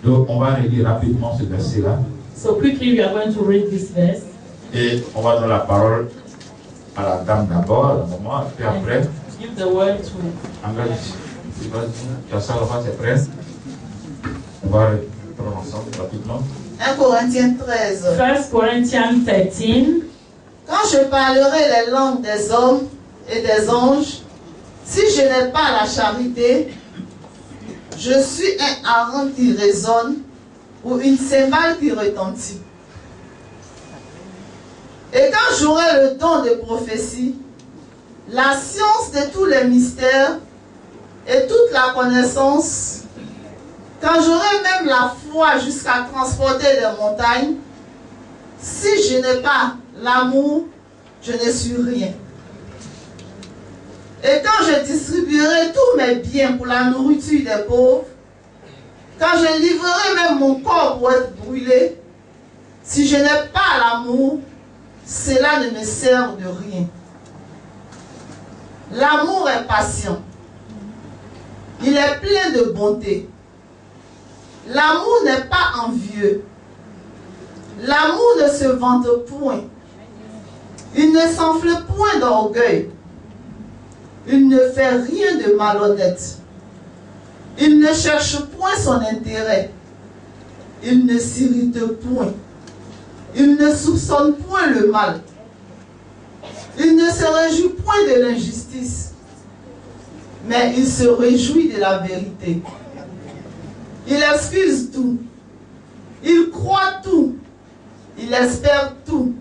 Donc, on va relire rapidement ce verset-là. So quickly we are going to read this verse. Et on va donner la parole à la dame d'abord, à la maman, et puis après, Give the word to c'est prêt. On va prendre ensemble rapidement. 1 Corinthiens 13. 1 Corinthians 13. Quand je parlerai les langues des hommes et des anges, si je n'ai pas la charité, je suis un hareng qui résonne ou une cymbale qui retentit. Et quand j'aurai le don de prophétie, la science de tous les mystères et toute la connaissance, quand j'aurai même la foi jusqu'à transporter des montagnes, si je n'ai pas l'amour, je ne suis rien. Et quand je distribuerai tous mes biens pour la nourriture des pauvres, quand je livrerai même mon corps pour être brûlé, si je n'ai pas l'amour, cela ne me sert de rien. L'amour est patient. Il est plein de bonté. L'amour n'est pas envieux. L'amour ne se vante point. Il ne s'enfle point d'orgueil. Il ne fait rien de malhonnête. Il ne cherche point son intérêt. Il ne s'irrite point. Il ne soupçonne point le mal. Il ne se réjouit point de l'injustice. Mais il se réjouit de la vérité. Il excuse tout. Il croit tout. Il espère tout.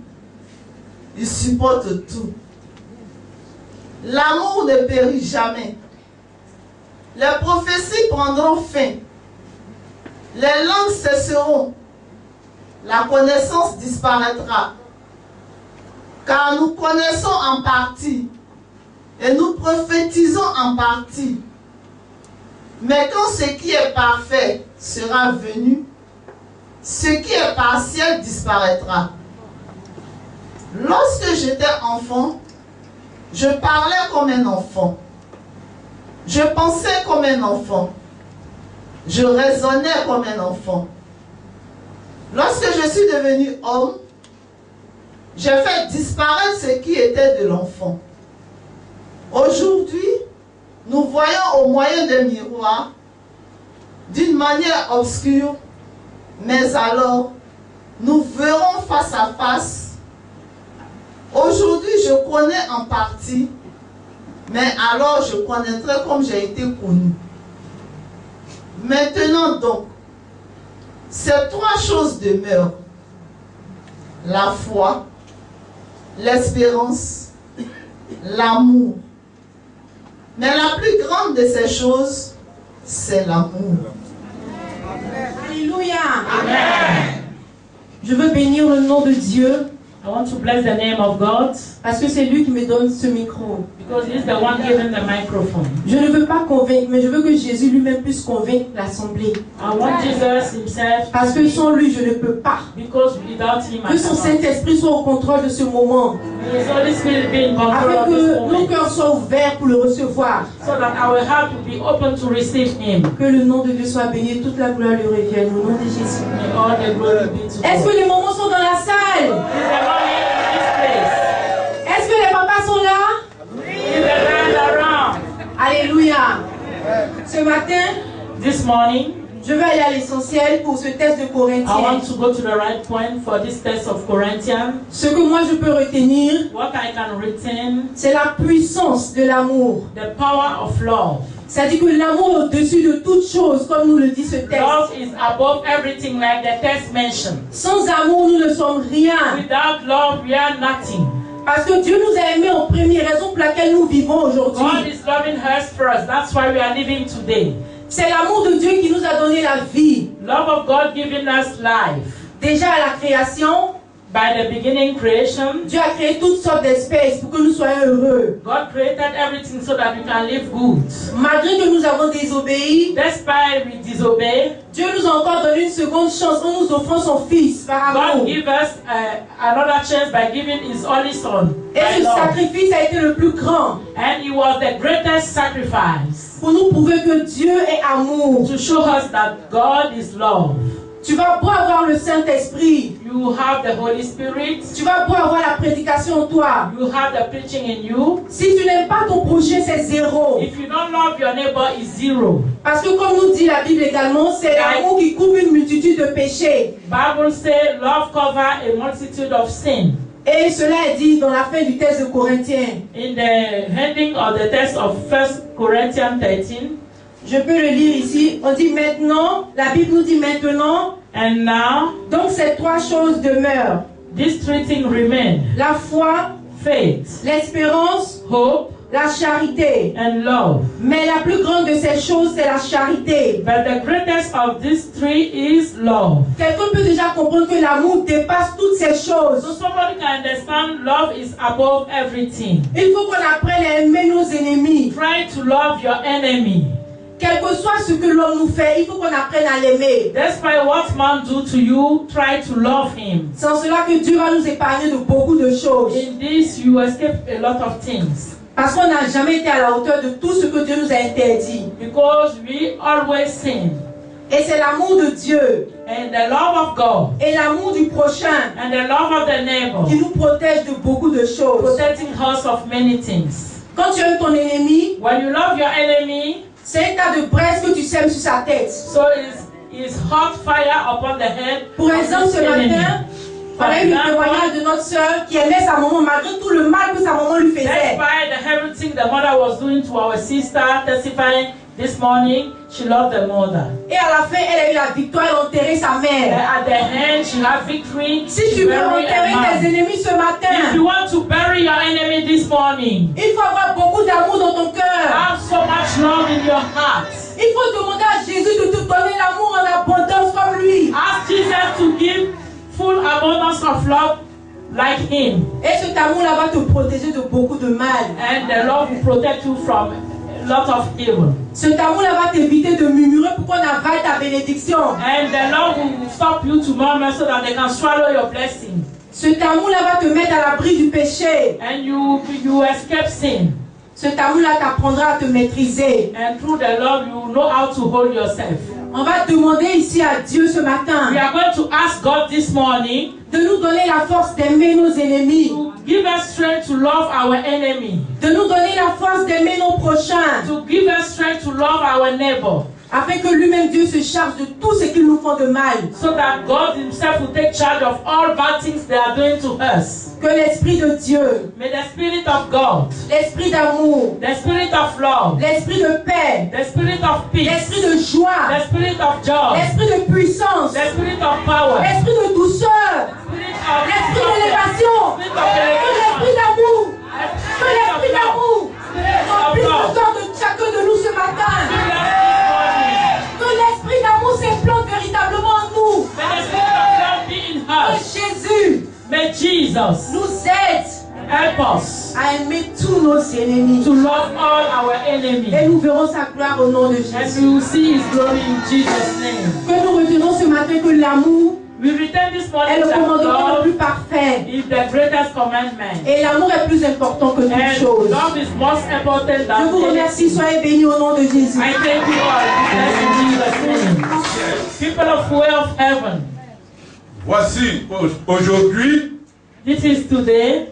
Il supporte tout. L'amour ne périt jamais. Les prophéties prendront fin. Les langues cesseront. La connaissance disparaîtra. Car nous connaissons en partie. Et nous prophétisons en partie. Mais quand ce qui est parfait sera venu, ce qui est partiel disparaîtra. Lorsque j'étais enfant, je parlais comme un enfant. Je pensais comme un enfant. Je raisonnais comme un enfant. Lorsque je suis devenu homme, j'ai fait disparaître ce qui était de l'enfant. Aujourd'hui, nous voyons au moyen d'un miroir, d'une manière obscure, mais alors, nous verrons face à face. Aujourd'hui, je connais en partie, mais alors je connaîtrai comme j'ai été connu. Maintenant donc, ces trois choses demeurent: la foi, l'espérance, l'amour. Mais la plus grande de ces choses, c'est l'amour. Alléluia. Amen. Je veux bénir le nom de Dieu. I want to bless the name of God. Parce que c'est lui qui me donne ce micro. Because he's the one giving the microphone. Je ne veux pas convaincre, mais je veux que Jésus lui-même puisse convaincre l'assemblée. I want Jesus himself. Parce que sans lui, je ne peux pas. Because without him, I Que son Saint-Esprit soit au contrôle de ce moment. His Holy Spirit be in control Afin of this que moment. nos cœurs soient ouverts pour le recevoir. So that our heart will be open to receive him. Que le nom de Dieu soit béni, toute la gloire lui revienne au nom de Jésus. May all the glory be to God. Est-ce que les mamans sont dans la salle? Is the Lord in this place? Est-ce que les papas sont là? Is the Lord around? Alléluia. Ce matin, This morning, je vais aller à l'essentiel pour ce test de I Corinthiens. want to go to the right point for this test of Corinthians. Ce que moi je peux retenir, What I can retain, c'est la puissance de l'amour. the power of love. C'est-à-dire que l'amour est au-dessus de toute chose, comme nous le dit ce texte. Love is above everything, like the text mentioned. Sans amour, nous ne sommes rien. Without love, we are nothing. Parce que Dieu nous a aimés en première, raison pour laquelle nous vivons God aujourd'hui. is loving us first. That's why we are living today. C'est l'amour de Dieu qui nous a donné la vie. Love of God giving us life. Déjà à la création, By the beginning creation, Dieu a créé toutes sortes d'espèces pour que nous soyons heureux. God created everything so that we can live good. Malgré que nous avons désobéi, Despite we disobey, Dieu nous a encore donné une seconde chance en nous offrant son Fils par amour. God give us another chance by giving His only Son. Et by ce love. sacrifice a été le plus grand And He was the greatest sacrifice. pour nous prouver que Dieu est amour. to show us that God is love. Tu vas beau avoir le Saint-Esprit, You have the Holy Spirit. tu vas beau avoir la prédication en toi. You have the preaching in you. Si tu n'aimes pas ton prochain, c'est zéro. If you don't love your neighbor, it's zero. Parce que comme nous dit la Bible également, c'est l'amour qui couvre une multitude de péchés. Bible says love cover a multitude of sin. Et cela est dit dans la fin du texte de Corinthiens. In the ending of the text of 1 Corinthians 13, Je peux le lire ici. On dit maintenant, la Bible nous dit maintenant. and now Donc ces trois choses demeurent. these three things remain: La foi, faith, l'espérance, hope, la charité. and love. Mais la plus grande de ces choses, c'est la charité. But the greatest of these three is love. Quelqu'un peut déjà comprendre que l'amour dépasse toutes ces So choses. somebody can understand love is above everything. Il faut qu'on apprenne à aimer nos ennemis. Try to love your enemy. Quel que soit ce que l'homme nous fait, il faut qu'on apprenne à l'aimer. Despite what man do to you, try to love him. C'est en cela que Dieu va nous épargner de beaucoup de choses. In this, you escape a lot of things. Parce qu'on n'a jamais été à la hauteur de tout ce que Dieu nous a interdit. Because we always sin. Et c'est l'amour de Dieu And the love of God et l'amour du prochain and the love of the neighbor qui nous protège de beaucoup de choses. protecting us of many things. Quand tu aimes ton ennemi, When you love your enemy, c'est un tas de braise que tu sèmes sur sa tête. so is hot fire upon the head Pour of exemple, this ce enemy. matin, on For a eu le example, témoignage de notre soeur qui aimait sa maman malgré tout le mal que sa maman lui faisait. despite the everything the mother was doing to our sister, testifying this morning, she loved the mother. Et à la fin, elle a eu la victoire et enterré sa And mère. at the end, she had victory. Si She tu veux buried enterrer a man. tes ennemis ce If matin, you want to bury your enemy this morning, il faut avoir beaucoup d'amour dans ton cœur. have so much love in your heart. Il faut demander à Jésus de te donner l'amour en abondance comme lui. Ask Jesus to give full abundance of love like him. Et cet amour-là va te protéger de beaucoup de mal. And the Lord will protect you from a lot of evil. Cet amour-là va t'éviter de murmurer pour qu'on avale ta bénédiction. And the Lord will stop you to murmur so that they can swallow your blessing. Cet amour-là va te mettre à l'abri du péché. And you escape sin. Cet amour-là t'apprendra à te maîtriser. And through the Lord, you know how to hold yourself. On va demander ici à Dieu ce matin We are going to ask God this morning de nous donner la force d'aimer nos ennemis, to give us strength to love our enemy, de nous donner la force d'aimer nos prochains, to give us strength to love our neighbor, afin que lui-même Dieu se charge de tout ce qu'ils nous font de mal. so that God himself will take charge of all bad things they are doing to us. Que l'Esprit de Dieu, May the Spirit of God, l'Esprit d'amour, the Spirit of love, l'Esprit de paix, the Spirit of peace, l'Esprit de joie, the Spirit of joy, l'Esprit de puissance, the Spirit of power, l'Esprit de douceur, Spirit of l'Esprit d'élévation, Spirit of que l'Esprit elevation, d'amour, que Spirit of l'Esprit love, d'amour Spirit of remplisse le love. cœur de chacun de nous ce matin. Fill us this morning. Que l'Esprit d'amour s'implante véritablement en nous. May the Spirit of love be in Que us. Jésus May Jesus nous aide help us à aimer tous nos ennemis. to love all our Et enemies. nous verrons sa gloire au nom de And Jésus. we will see His glory in Jesus' name. Que nous retenons ce matin que l'amour We return this est morning le that commandement le love plus parfait. is the greatest commandment. Et l'amour est plus important que toute And chose. love is most important Je than vous remercie, anything. soyez bénis au nom de Jésus. I thank you all. Bless in Jesus' name. People of way of heaven, Voici, aujourd'hui, this is today.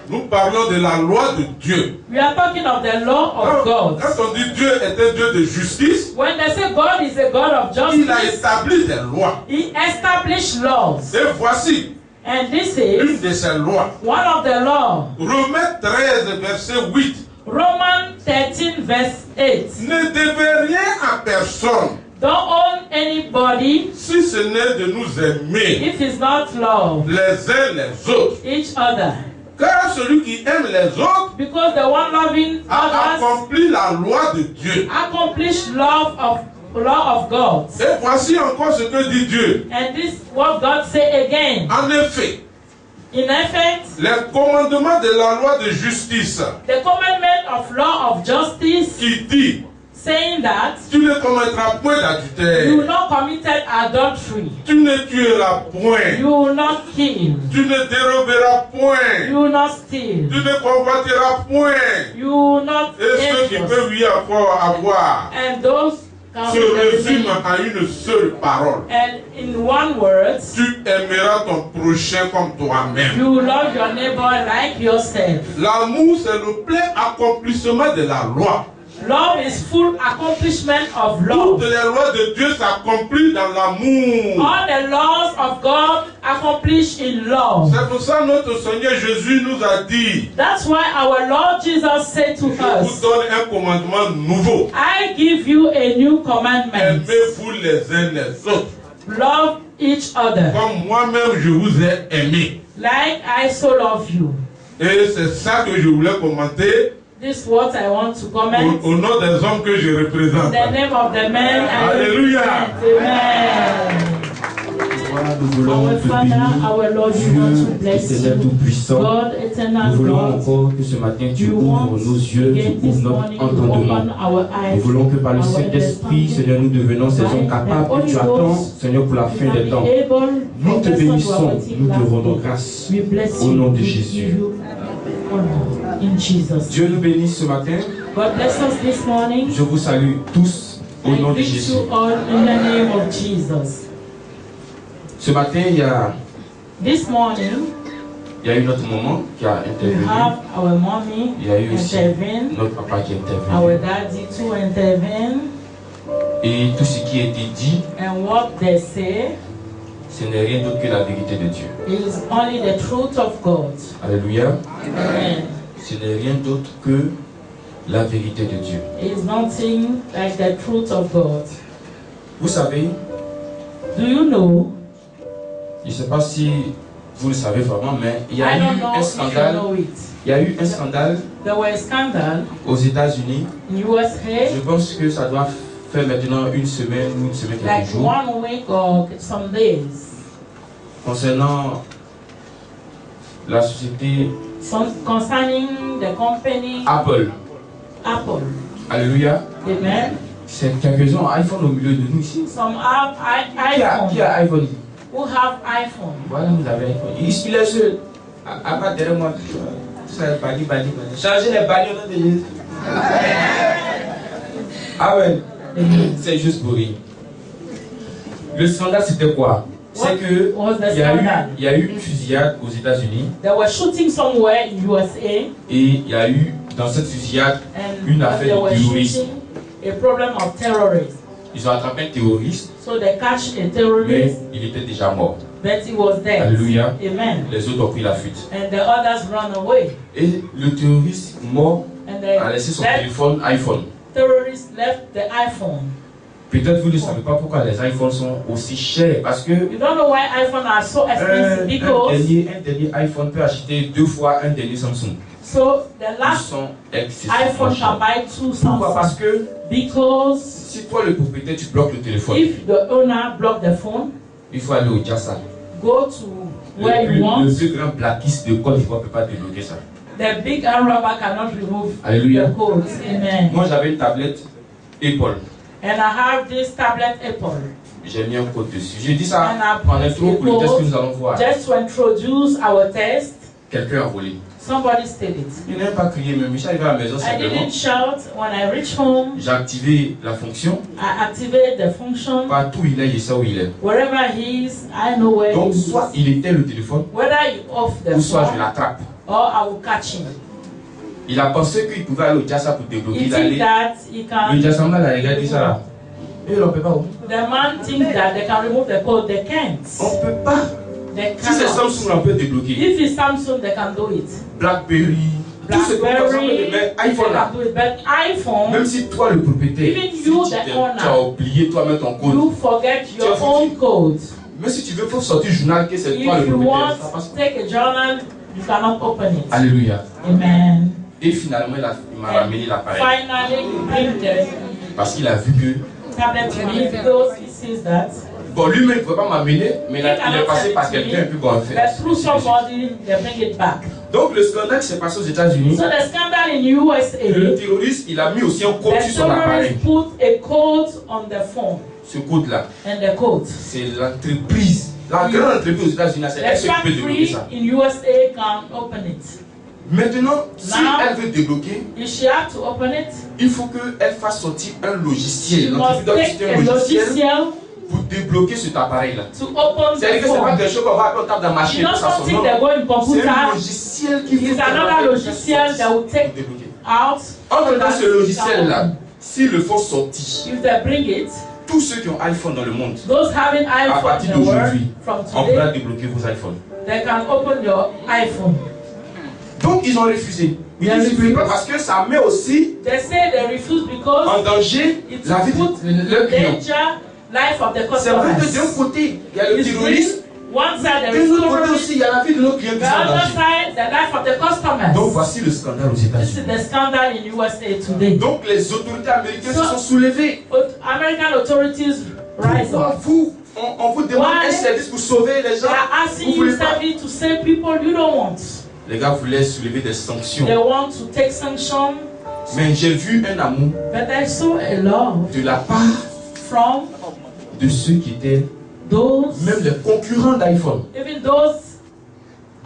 nous parlons de la loi de Dieu. We are talking of the law of God. Quand on dit Dieu est un Dieu de justice, When they say God is a God of il a justice, établi des lois. He established laws. Et voici And this une is de ces lois. one of the laws. Romains 13, verset 8. Romans 13 verse 8. Ne devez rien à personne Don't own anybody si ce n'est de nous aimer if it's not love les uns les autres. each other. Car celui qui aime les autres Because the one loving a others accompli la loi de Dieu. accomplish law of God. Et voici encore ce que dit Dieu. And this what God say again. En effet, In effect, les commandements de la loi de justice the commandment of law of justice qui dit saying that Tu ne commettras point you will d'adultère. not commit adultery, Tu ne tueras point. you will not kill, Tu ne déroberas point. you will not steal, Tu ne convoiteras point. you will not Et ceux qui hate. peuvent lui encore avoir And those can se résument à une seule parole. And in one word, Tu aimeras ton prochain comme toi-même. you love your neighbor like yourself. L'amour, c'est le plein accomplissement de la loi. Love is full accomplishment of Toutes love. les lois de Dieu s'accomplissent dans l'amour. All the laws of God accomplished in love. C'est pour ça que notre Seigneur Jésus nous a dit, That's why our Lord Jesus said to je vous us, donne un commandement nouveau. I give you a new commandment. Aimez-vous les uns les autres. Love each other Comme moi-même je vous ai aimé. like I so love you. Et c'est ça que je voulais commenter This is what I want to comment. au nom des hommes que je In représente. the name of the man I Alléluia. represent. Amen. Nous voulons Our te Father, bénir, our Lord, we want to Dieu bless éternel you. tout-puissant. God, eternal Nous voulons God, encore que ce matin tu you ouvres want nos yeux, again tu this ouvres morning notre to open entendement. our Nous eyes. voulons que par le our Saint-Esprit, understanding. Seigneur, nous devenons ces hommes capables que tu attends, Seigneur, pour la fin des temps. Nous te bénissons, nous te rendons grâce. We bless Au you. nom de We Jésus. give you honor in Jesus. Dieu nous bénisse ce matin. God bless us this morning. Je vous salue tous au I nom de greet Jésus. you all in the name of Jesus. Ce matin, This morning, il y a eu notre maman qui a we intervenu. have our mommy Il y a eu aussi intervene, notre papa qui a our intervenu. daddy to intervene, Et tout ce qui a été dit, and what they say ce n'est rien d'autre que la vérité de Dieu. is only the truth of God. Alléluia. Amen. Ce n'est rien d'autre que la vérité de Dieu. It is nothing like the truth of God. Vous savez, Do you know? je ne sais pas si vous le savez vraiment, mais il y a I eu don't know un if you scandale. know it. Il y a eu un scandale There was a scandal aux États-Unis. in USA Je pense que ça doit faire maintenant une semaine ou une semaine, like quelques jours, 1 week or some days concernant la société concerning the company Apple. Apple. Alléluia. Amen. C'est quelques-uns ont iPhone au milieu de nous ici. Some have Qui iPhone. a iPhone? Who have iPhone? Voilà, vous avez iPhone. Il est seul. À part derrière moi, tout ça, bali. Changez les bali au nom de Jésus. Ah ouais. C'est juste pour rire. Le scandale, c'était quoi? C'est que Was the il scandal? y a eu une fusillade aux États-Unis They were shooting somewhere in USA, et il y a eu dans cette fusillade and une they affaire de were terrorisme. shooting a problem of terrorism. Ils ont attrapé un terroriste, So they catch a mais terrorist, il était déjà mort. but he was dead. Alléluia. Amen. Les autres ont pris la fuite. And the others run away. Et le terroriste mort And a the laissé son that téléphone iPhone. terrorist left the iPhone. Peut-être vous ne savez pas pourquoi les iPhones sont aussi chers. Parce que You don't know why iPhones are so expensive because un dernier iPhone peut acheter 2 fois un dernier Samsung. so the Ils last sont excessivement iPhone can chers. buy 2 Pourquoi? Parce Samsung. que Because si toi le propriétaire tu bloques le téléphone, if the owner block the phone, il faut aller au Jassa. go to where you want. Le plus grand blackiste de Côte d'Ivoire ne peut pas débloquer ça. The big arm robber cannot remove Alléluia. the codes. Amen. Moi j'avais une tablette Apple. And I have this tablet Apple. J'ai mis un code dessus. J'ai dit ça And I en put intro a pour le test que code nous allons voir. just to introduce our test. Quelqu'un a volé. Somebody stole it. Il n'a pas crié, mais je suis arrivé à la maison I simplement. didn't shout. When I reach home, J'ai activé la fonction. I activate the function. Partout où il est, je sais où il est. Wherever he is, I know where Donc he soit is. il éteint le téléphone, Whether you off the ou soit je phone l'attrape. or I will catch him. Il a pensé qu'il pouvait aller au Jassa pour débloquer. He Il think allait. that he Le can. Jassamba là, regardez ça là. Et on ne peut pas. The man thinks that they can remove the code. They can't. On ne peut pas. They Si c'est cannot. Samsung, on peut débloquer. If it's Samsung, they can do it. Blackberry. Tout ce qu'on BlackBerry, mais they iPhone là. can do it. But iPhone, Même si toi le propriétaire, Even si you, tu the tu owner, as oublié toi-même ton code. you forget Tu as your foutu. own code. Même si tu veux faut sortir le journal que c'est If toi le you propriétaire, want ça passe to pas. take a journal, you cannot open it. Alléluia. Amen. Et finalement, il m'a ramené l'appareil. Finally, you bring the Parce qu'il a vu que tablet to me because he sees that. Bon, lui-même ne pouvait pas m'amener, mais il est passé par quelqu'un et puis bon, en fait. But through somebody, they bring it back. Donc le scandale qui s'est passé aux États-Unis, So the scandal in USA, le terroriste, il a mis aussi un code the sur son appareil. terrorist put a code on the phone. Ce code-là, And the code. c'est l'entreprise. La grande entreprise aux États-Unis, c'est elle The qui peut débloquer factory ça. in USA can open it. Maintenant, si Now, elle veut débloquer, If she had to open it, il faut qu'elle fasse sortir un she logiciel. must L'entreprise doit take utiliser a un logiciel logiciel pour débloquer cet appareil-là. to open C'est-à-dire the que ce n'est pas phone. quelque chose qu'on va appeler au table de la It's machine. not Ça, son something nom. they go in C'est un computer. logiciel qui It's another logiciel that will take out. Entre dans that ce logiciel-là, can s'ils le font sortir, open. If they bring it, tous ceux qui ont iPhone dans le monde, those having à iPhone partir in the world, d'aujourd'hui, from on pourra today, débloquer vos iPhones. they can open your iPhone. Donc ils ont refusé. Ils They disent refused. pas parce que ça met aussi They say they refuse because en danger it la vie put de leur client. danger life of the C'est vrai que d'un customers. côté, il y a le It's terroriste, one side there de is l'autre côté terrorism, aussi, il y a la vie de nos clients qui the sont en other danger. side the life of the Donc customers. voici le scandale aux This is États-Unis. the scandal in USA today. Donc les autorités américaines se sont soulevées. American authorities rise Pourquoi up. vous, on vous demande Why? un service pour sauver les They gens? are Vous asking you voulez pas? service to save people you don't want. Les gars voulaient soulever des sanctions. They want to take sanction, Mais j'ai vu un amour but I saw a love de la part from de ceux qui étaient those, même les concurrents d'iPhone. even those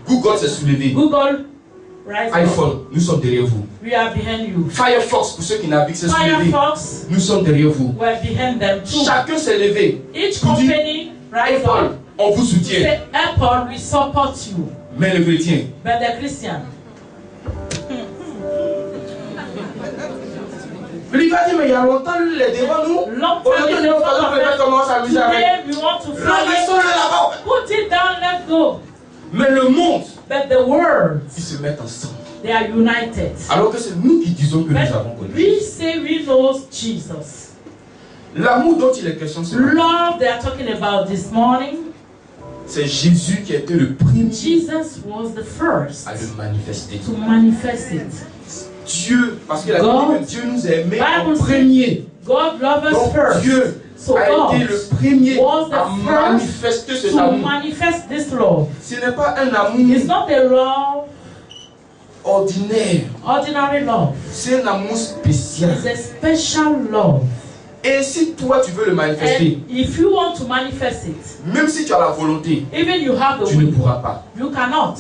Google s'est soulevé. Google rise up. iPhone, nous sommes derrière vous. We are behind you. Firefox, pour ceux qui naviguent, s'est soulevé. Firefox, Nous sommes derrière vous. we're behind them too. Chacun s'est levé. Each Vous dites, company rise Apple, up. on vous soutient. Say, Apple, we support you. Mais le chrétien, But the Christian, il va dire, mais il y a longtemps, les débats, nous. long Aujourd'hui, time nous ago, allons peut-être commencer à s'amuser avec. today we want to fly Laissons-le là-bas. it. Put it down, let's go. Mais le monde, But the world, ils se mettent ensemble. they are united. Alors que c'est nous qui disons que nous avons But connu. we say we know Jesus. L'amour dont il est question, c'est Love they are talking about this morning. c'est Jésus qui a été le premier Jesus was the first à le manifester. to manifest it. Dieu, parce que la Bible dit que Dieu nous a aimés en Bible premier. God loved us Donc first. Dieu So a God été le premier was the à first manifester cet to amour. manifest this love. Ce n'est pas un It's amour not a love, ordinaire, ordinary love. c'est un amour spécial. It's a special love. Et si toi tu veux le manifester, And if you want to manifest it, même si tu as la volonté, even you have the tu ne will, pourras pas. you cannot.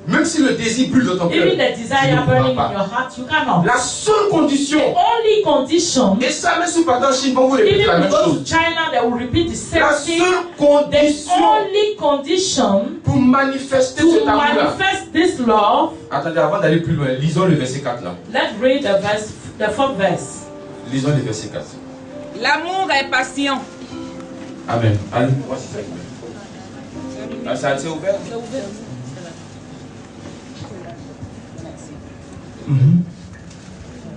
Même si le désir brûle dans ton cœur, Even the tu desire ne pourras burning in pas. your heart, you cannot. La seule condition, The only condition, et ça même si vous partez en Chine, vont vous répéter even la if même you go to chose. China, they will repeat the same La thing. seule The condition only condition pour manifester to cet amour-là. manifest this love, Attendez, avant d'aller plus loin, lisons le verset 4 là. let's read the fourth verse. Lisons le verset 4. L'amour est patient. Amen. Allez, voici ça. Ah, ça c'est ouvert.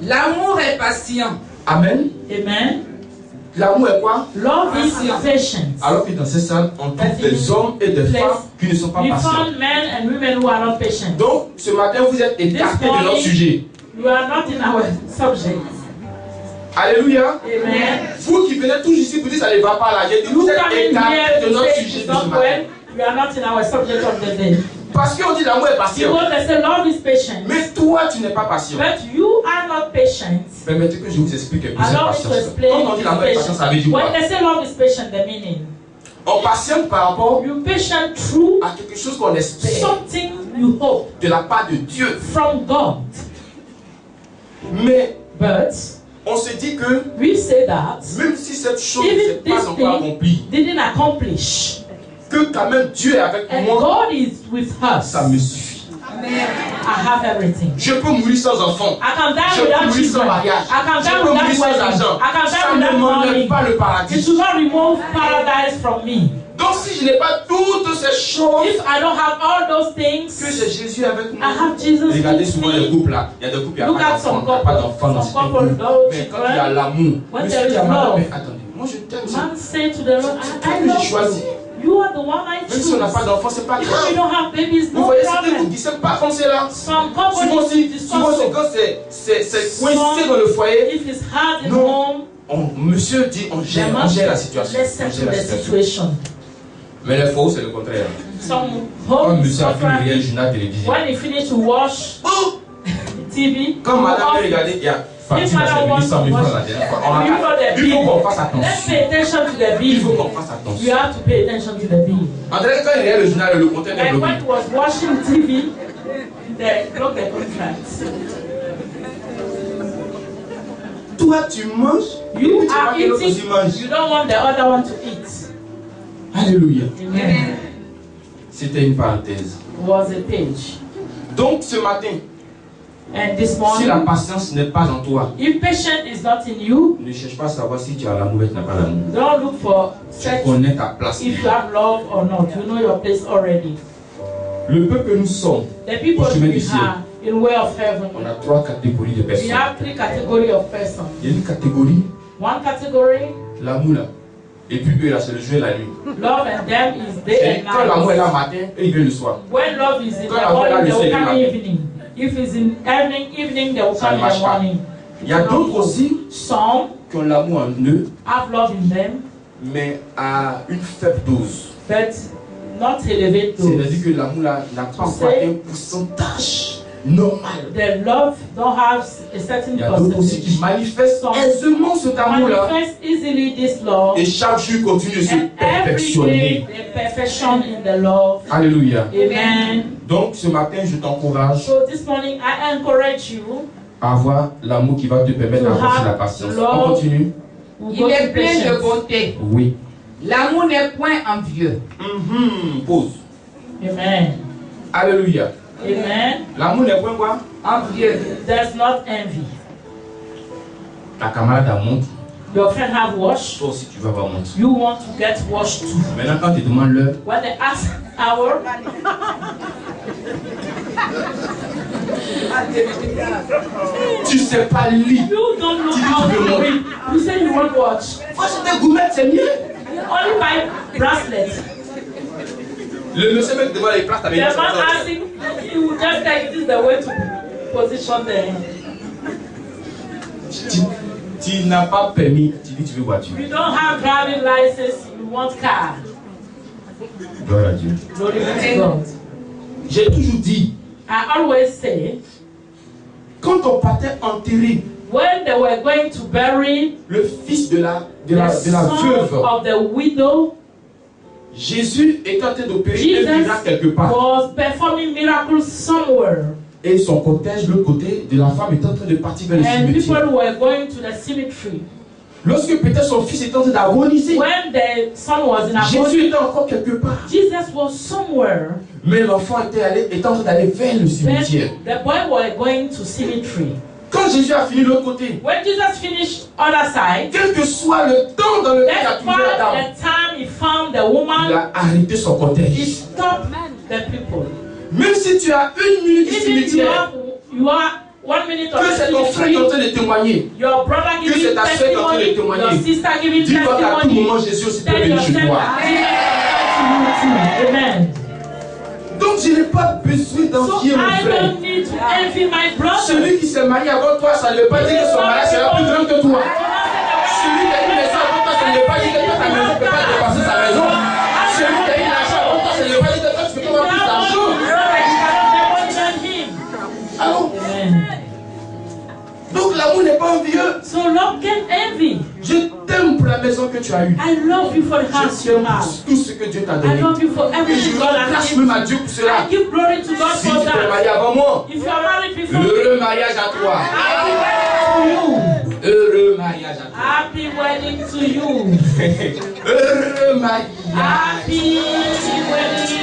L'amour est patient. Amen. Amen. L'amour est quoi? Love is patient. Alors que dans cette salle, on trouve des hommes et des femmes qui ne sont pas We patients. found men and women who are not patient. Donc, ce matin, vous êtes écartés de notre sujet. You are not in our subject. Alléluia. Amen. Vous qui venez tous ici pour dire ça ne va pas là, j'ai dit You vous êtes come in écartés here de to notre say sujet it's de ce not matin. well. You are not in our subject of the day. Parce qu'on dit l'amour est patient. Because they say love is patient. Mais toi, tu n'es pas patient. But you are not patient. Permettez que je vous explique un peu cette Allow me to patience. explain Quand on dit l'amour est patient, ça veut dire quoi? When they say love is patient, the meaning. On patiente par rapport You patient through à quelque chose qu'on espère something you hope de la part de Dieu. from God. Mais But on se dit que we say that même si cette chose ne even s'est pas this encore thing accomplie, didn't accomplish, que quand même Dieu est avec and moi, God is with us, ça me suffit. I have everything. Je peux mourir sans enfant. I can Je die peux without mourir sans children. mariage. I can Je die peux mourir without sans wedding. argent. I can die Ça ne without m'enlève money. pas le It paradis. should not remove paradise from me. Donc si je n'ai pas toutes ces choses, If I don't have all those que things, j'ai Jésus avec I moi. have Jesus Regardez with souvent les me. couples là. Il y a des couples, il n'y a Look pas at d'enfants. some Il n'y a pas couples. d'enfants dans Some ces couples, couples. no Mais quand il y a children. l'amour, When monsieur there dit is à madame, love, mais attendez, moi je t'aime. man say to the Lord, C'est I toi que j'ai love choisi. you. You are the one I Même si on n'a choose. pas d'enfants, c'est pas If you grave. don't have babies, Vous no voyez, c'est des couples problem. qui ne s'aiment pas comme c'est là. Some Souvent, couples c'est discuss quand c'est coincé dans le foyer. if it's hard in Non. home, Monsieur dit, on gère la situation. Listen to the situation. Mais le faux, c'est le contraire. Some Quand home monsieur a fini de regarder le journal télévisé, when he finished to watch TV, quand madame veut regarder, il y a Fatima, c'est venu 100 000 francs la dernière fois. Il faut qu'on fasse let's attention. pay attention to the Il faut bill. qu'on fasse You attention. have to pay attention to the bill. André, quand il regarde le journal, le compteur est And bloqué. when he was watching TV, they broke the contract. Toi, tu manges, et puis You tu are vois que l'autre aussi eating, mange. you don't want the other one to eat. Alléluia. Amen. C'était une parenthèse. Was a page. Donc, ce matin, And this si la morning, patience n'est pas en toi, if patience is not in you, ne cherche pas à savoir si tu as l'amour ou tu n'as pas l'amour. don't look for Tu search connais ta place. if you have love or not. You know your place already. Le peuple que nous sommes, The people Au chemin we du ciel. have in way of heaven, on a 3 catégories de we personnes. have 3 categories of persons. Il y a une catégorie, One category, l'amour là. Et puis eux là, c'est le jour et la nuit. love and them is day Et and quand l'amour est là night. matin, eux ils viennent le soir. When love is in Quand the la voix là, morning, they le will ciel come est in evening. If it's in evening, they will Ça come ne in the marche pas. morning. Il y a d'autres aussi Some qui ont l'amour en eux, have love in them, mais à une faible dose. but not elevate C'est-à-dire those. que l'amour là n'a pas encore C'est- un pourcentage normal. The love don't have a certain Il y a d'autres aussi qui percentage. manifestent Some aisément cet amour-là. manifest easily this love, Et chaque jour continue de se and every perfectionner. day the perfection in the love. Alléluia. Amen. Donc ce matin, je t'encourage So this morning I encourage you à avoir l'amour qui va te permettre To d'avancer have la patience. love. On continue. to Il go est to plein de patience. bonté. Oui. L'amour n'est point envieux. Pause. Amen. Alléluia. Amen. L'amour n'est point quoi? Envieux. There's not envy. Ta camarade a montre. Your friend have washed. Toi aussi tu vas avoir montre. You want to get washed too. Maintenant quand tu demandes l'heure, When they ask our, tu sais pas lire. you don't know how to read. You say you want watch. Moi c'est des goumettes, c'est mieux. You only buy bracelet. Le monsieur mec devant les places, t'avais The dit man asking, you will just take this the way to position them. Tu n'as pas permis, tu dis tu veux voiture. You don't have driving license. You want car. Gloire à Dieu. Glory be to God. J'ai toujours dit, I always say, quand on partait enterrer when they were going to bury le fils de la the son veuve, of the widow, Jésus était en train d'opérer un Jesus miracle quelque part. was performing miracles somewhere. Et son cortège, l'autre côté de la femme, était en train de partir vers le And cimetière. people were going to the cemetery. Lorsque peut-être son fils était en train d'agoniser, When the son was in Jésus agony, était encore quelque part. Jesus was somewhere. Mais l'enfant était en train d'aller vers le Then cimetière. the boy were going to cemetery. Quand Jésus a fini de l'autre côté, When Jesus finished other side, quel que soit le temps dans lequel il a trouvé la dame, despite the time he found the il woman, a arrêté son he cortège. stopped the people. Même si tu as une minute du Even if cimetière, you are 1 minute of que the c'est ton frère qui est en cemetery, train de témoigner, your brother que c'est giving ta soeur qui est en train de testimony, témoigner, your sister giving dis-toi qu'à tout testimony, moment Jésus aussi peut tell venir yourself chez toi. that Jesus is to you too. Amen. Donc je n'ai pas besoin So d'envier mon I frère. don't need to envy my brother. Celui qui s'est marié avant toi, ça ne veut pas dire que son mariage sera plus grand que toi. Celui qui a une maison avant toi, ça ne veut pas dire que toi, ta maison ne peut pas dépasser sa maison. Celui qui a une argent avant toi, ça ne veut pas dire que toi, tu peux pas avoir plus d'argent. Allô? Donc l'amour n'est pas envieux. So love can envy. Je t'aime pour la maison que tu as eue. I love you for the house Je you t'aime have. pour tout ce que Dieu t'a I donné. love you for Et je everything God rends has grâce given. même à Dieu pour cela. I give glory to God Si for tu t'es that. marié avant moi, If you are married before me, heureux mariage à toi. happy wedding to you. Heureux mariage à toi. Happy wedding to you. Heureux mariage. Happy wedding.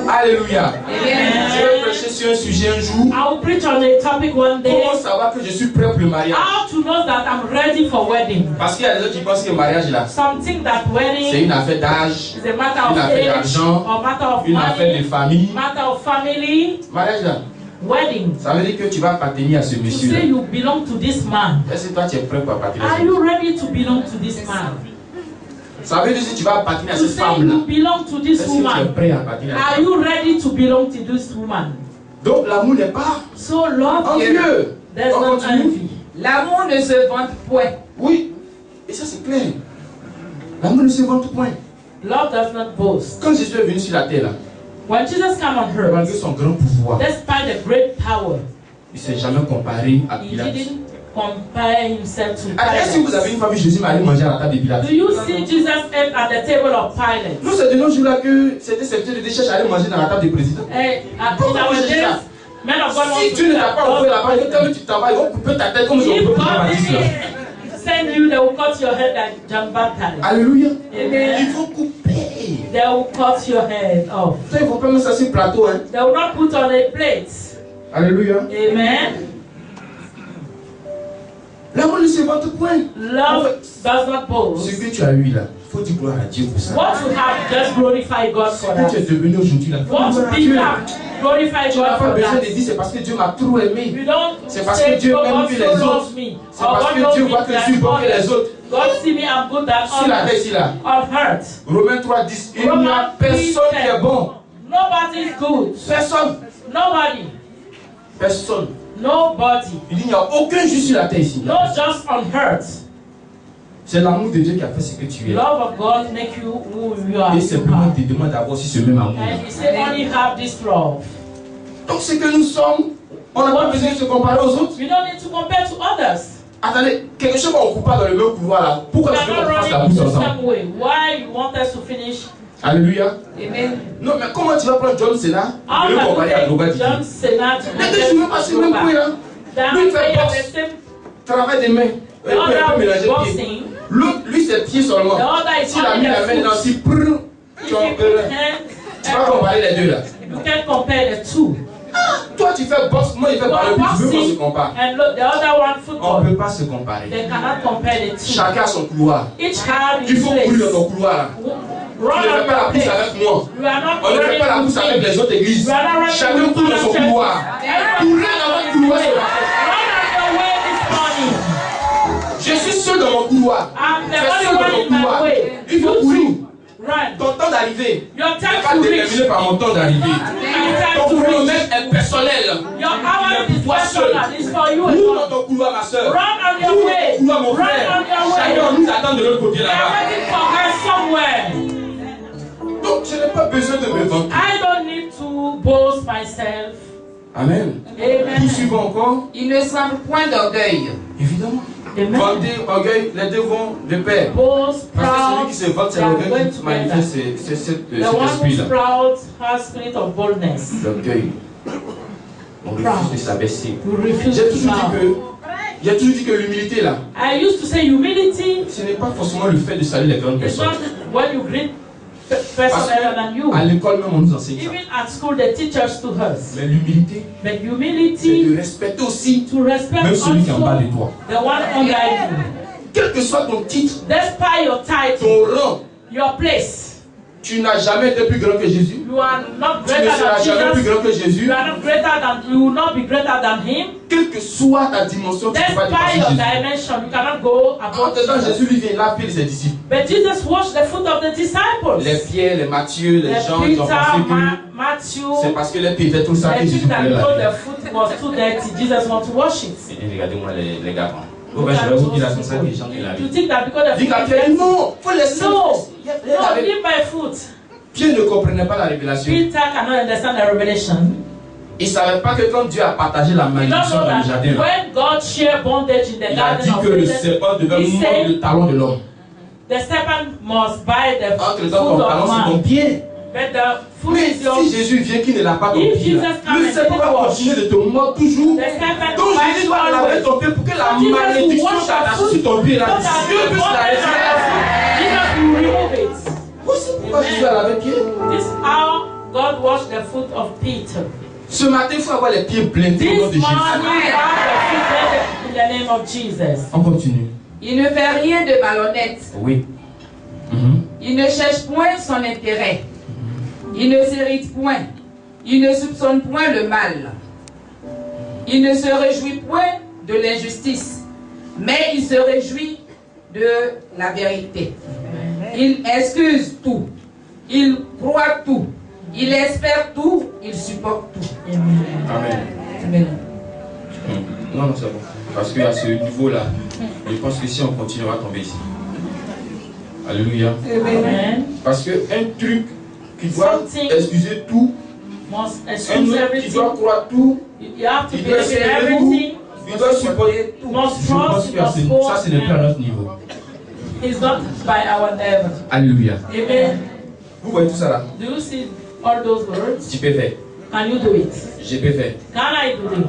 Alléluia. Amen. Je vais prêcher sur un sujet un jour. I will preach on a topic one day. Comment savoir que je suis prêt pour le mariage? How to know that I'm ready for wedding. Parce qu'il y a des gens qui pensent que le mariage là, Something that c'est wedding une affaire d'âge, is a matter of une affaire age d'argent, or matter of une affaire de money, famille. matter of family. Mariage là, Wedding. ça veut dire que tu vas appartenir à ce To monsieur say là. you belong to this man. Est-ce que toi tu es prêt pour appartenir à Are ce you monsieur? ready to belong to this man? Ça veut dire que tu vas appartenir à To cette say femme là. you belong to this Est-ce que tu es woman. prêt à appartenir à cette Are femme? you ready to belong to this woman? Donc l'amour n'est pas So love envieux. there's On no continue. envy. L'amour ne se vante point. Oui, et ça c'est clair. L'amour ne se vante point. Love does not boast. Quand Jésus est venu sur la terre, là, When Jesus came on malgré earth, son grand pouvoir, despite the great power, il ne s'est jamais comparé à he Pilate. didn't compare himself to Est-ce que vous avez Pilate. une fois vu Jésus aller manger à la table de Pilate? Do you see Jesus ate at the table of Pilate? Nous, c'est de nos jours-là que c'était serviteurs de cherchent à aller manger dans la table du président. Hey, in our days, men of God want Si to Dieu ne do t'a that. pas ouvert la parole, quand tu t'en vas, ils vont couper ta tête comme ils ont If coupé God Jean-Baptiste. là. didn't send you, they will cut your head like John Baptist. Alléluia. Amen. Il faut couper. They will cut your head off. Ça, il ne faut pas mettre ça sur le plateau. Hein. They will not put on a plate. Alléluia. Amen. L'amour ne se vante point. Love does not Ce boast. que tu as eu là, il faut dire gloire à Dieu pour ça. What you have, just glorify God Ce for que tu es that. devenu aujourd'hui là, il faut What dire gloire à you Dieu. become, glorify Tu n'as God pas for besoin that. de dire c'est parce que Dieu m'a trop aimé. You don't C'est parce say, que Dieu "Oh, m'aime God plus so les loves autres. me." C'est Or parce God que knows Dieu me voit que je than suis bon que les others. autres. God see me, I'm good than Si la tête others. ici là, On hurt. Romains 3, 10, il n'y a Romans personne qui 3:10. est bon. Nobody is good. Personne. Nobody. Personne. Nobody. Il dit il n'y a aucun juste sur la terre ici. No just on hurt. C'est l'amour de Dieu qui a fait ce que tu es. Love of God make you who you are. Et simplement il te demande d'avoir aussi ce même amour. And he said only have this love. Donc ce que nous sommes, on n'a pas besoin de se comparer aux autres. We don't need to compare to others. Attendez, quelque chose qu'on ne coupe pas dans le même couloir là. Pourquoi We tu are veux not qu'on fasse la running bouche the ensemble? same way. Why you want us to finish? Alléluia. Amen. Non, mais comment tu vas prendre John Cena How et le can comparer à you Global take TV? John Cena to Les deux ne jouent pas sur le même point là. Lui il fait boxe, travail des mains. The Il peut other mélanger is les pieds. boxing. L'autre, lui c'est pied seulement. The other is S'il a mis only la main the dans foot. si prrr, If tu you vas put hands, comparer les deux là. you can compare the two. Toi tu fais boxe, moi il fait You par le are but, tu veux qu'on se boxing compare. and look, the other one On ne football. peut pas se comparer. They cannot compare the two. Chacun a son couloir. Each have Il his faut courir place. dans ton couloir là. Run Tu ne fais on pas la your course place. avec moi. You are not On ne fait pas la running course with avec me. les autres églises. You are not running Chacun with court dans son other couloir. churches. Courez dans votre couloir ce matin. Run on your way this morning. Je suis seul dans mon couloir. I'm the Tu es only seul dans one mon in my couloir. way. Il faut You courir. too. Run. Ton temps d'arrivée Your n'est time pas to reach. déterminé par mon temps d'arrivée. Your Ton time to chronomètre reach. est personnel. Your hour is Toi seul. personal. It's for you Cours dans alone. ton couloir, ma soeur. Run on your Cours dans way. ton couloir, mon Run frère. on your way. Chacun nous attend de l'autre côté They are là-bas. waiting for her somewhere. Donc, je n'ai pas besoin de me vanter. I don't need to boast myself. Amen. Amen. Poursuivons encore. Il ne semble point d'orgueil. Évidemment. Amen. Vanter, orgueil, les deux vont de pair. Boast, Parce que celui proud. qui se vante, c'est they are l'orgueil going qui manifeste together. cet The one esprit-là. who's proud has spirit of boldness. L'orgueil. On refuse de s'abaisser. You refuse J'ai to toujours bow. dit que l'humilité là, I used to say humility ce n'est pas forcément le fait de saluer les grandes is personnes. not when you greet person Parce other than you. qu'à l'école même on nous enseigne ça. Even at school they teach us to us. Mais l'humilité, But c'est humility de respecter aussi to respect même celui qui est en bas also de toi. the one under you. Quel que soit ton titre, Despite your title, ton rang, your place, tu n'as jamais été plus grand que Jésus. you are not Tu ne greater seras than jamais plus Jesus. grand que Jésus. You are not greater than, you will not be greater than him. Quelle que soit ta dimension, tu ne peux pas Despite dépasser your Jésus. dimension, you cannot go En above temps, Jesus. Jésus lui vient là, puis ses disciples. But Jesus washed the foot of the disciples. Les Pierre, les Matthieu, les Jean, ils ont Peter, pensé que Matthew, c'est parce que les pieds étaient tout ça que they Jésus think that voulait because laver. the foot was too dirty, Jesus want to wash it. Et regardez-moi les gars. Oh, ben, je vais vous dire la sensation que les gens qui You lavent. think that because the Dis foot qu'à is Pierre, dirty? non, faut laisser. No, Il no, avait- leave my foot. Pierre ne comprenait pas la révélation. Peter cannot understand the revelation. Il ne savait pas que quand Dieu a partagé la You don't malédiction know dans le that jardin, là, when God shared bondage in the il a dit garden of que le Eden, serpent devait he mordre said le talon de l'homme. the serpent must bite the Entre foot temps, ton talon, of c'est ton man. pied. But the foot Mais is your si Jésus vient qui ne l'a pas ton If pied, là, Jesus comes le and serpent va take wash, continuer de te mordre toujours. the serpent Donc bites Jésus doit laver always. ton pied pour que la So Jesus will malédiction wash your s'attache foot sur ton pied là. so that Dieu the puisse la bondage of retirer. Jesus will remove it. Voici pourquoi Jésus a lavé le pied. This is how God washed the foot of Peter. Ce matin, il faut avoir les pieds blindés au nom de This Jésus. morning, you have the feet blessed in the name of Jesus. On continue. Il ne fait rien de malhonnête. Oui. Il ne cherche point son intérêt. Il ne s'irrite point. Il ne soupçonne point le mal. Il ne se réjouit point de l'injustice, mais il se réjouit de la vérité. Il excuse tout. Il croit tout. Il espère tout. Il supporte tout. Amen. Amen. Non, non, c'est bon. Parce qu'à ce niveau-là, je pense que si on continue, on va tomber ici. Alléluia. Amen. Parce qu'un truc qui doit Something excuser tout, must un excuse autre qui everything. doit croire tout, You have to il believe doit in servir everything. tout, il doit supporter tout. Must Je pense trust, que must ça, ce n'est pas à hope. notre niveau. It's not by our level. Alléluia. Amen. Vous voyez tout ça là? Do you see all those words? Tu peux faire. Can you do it? Je peux faire. Can I do it?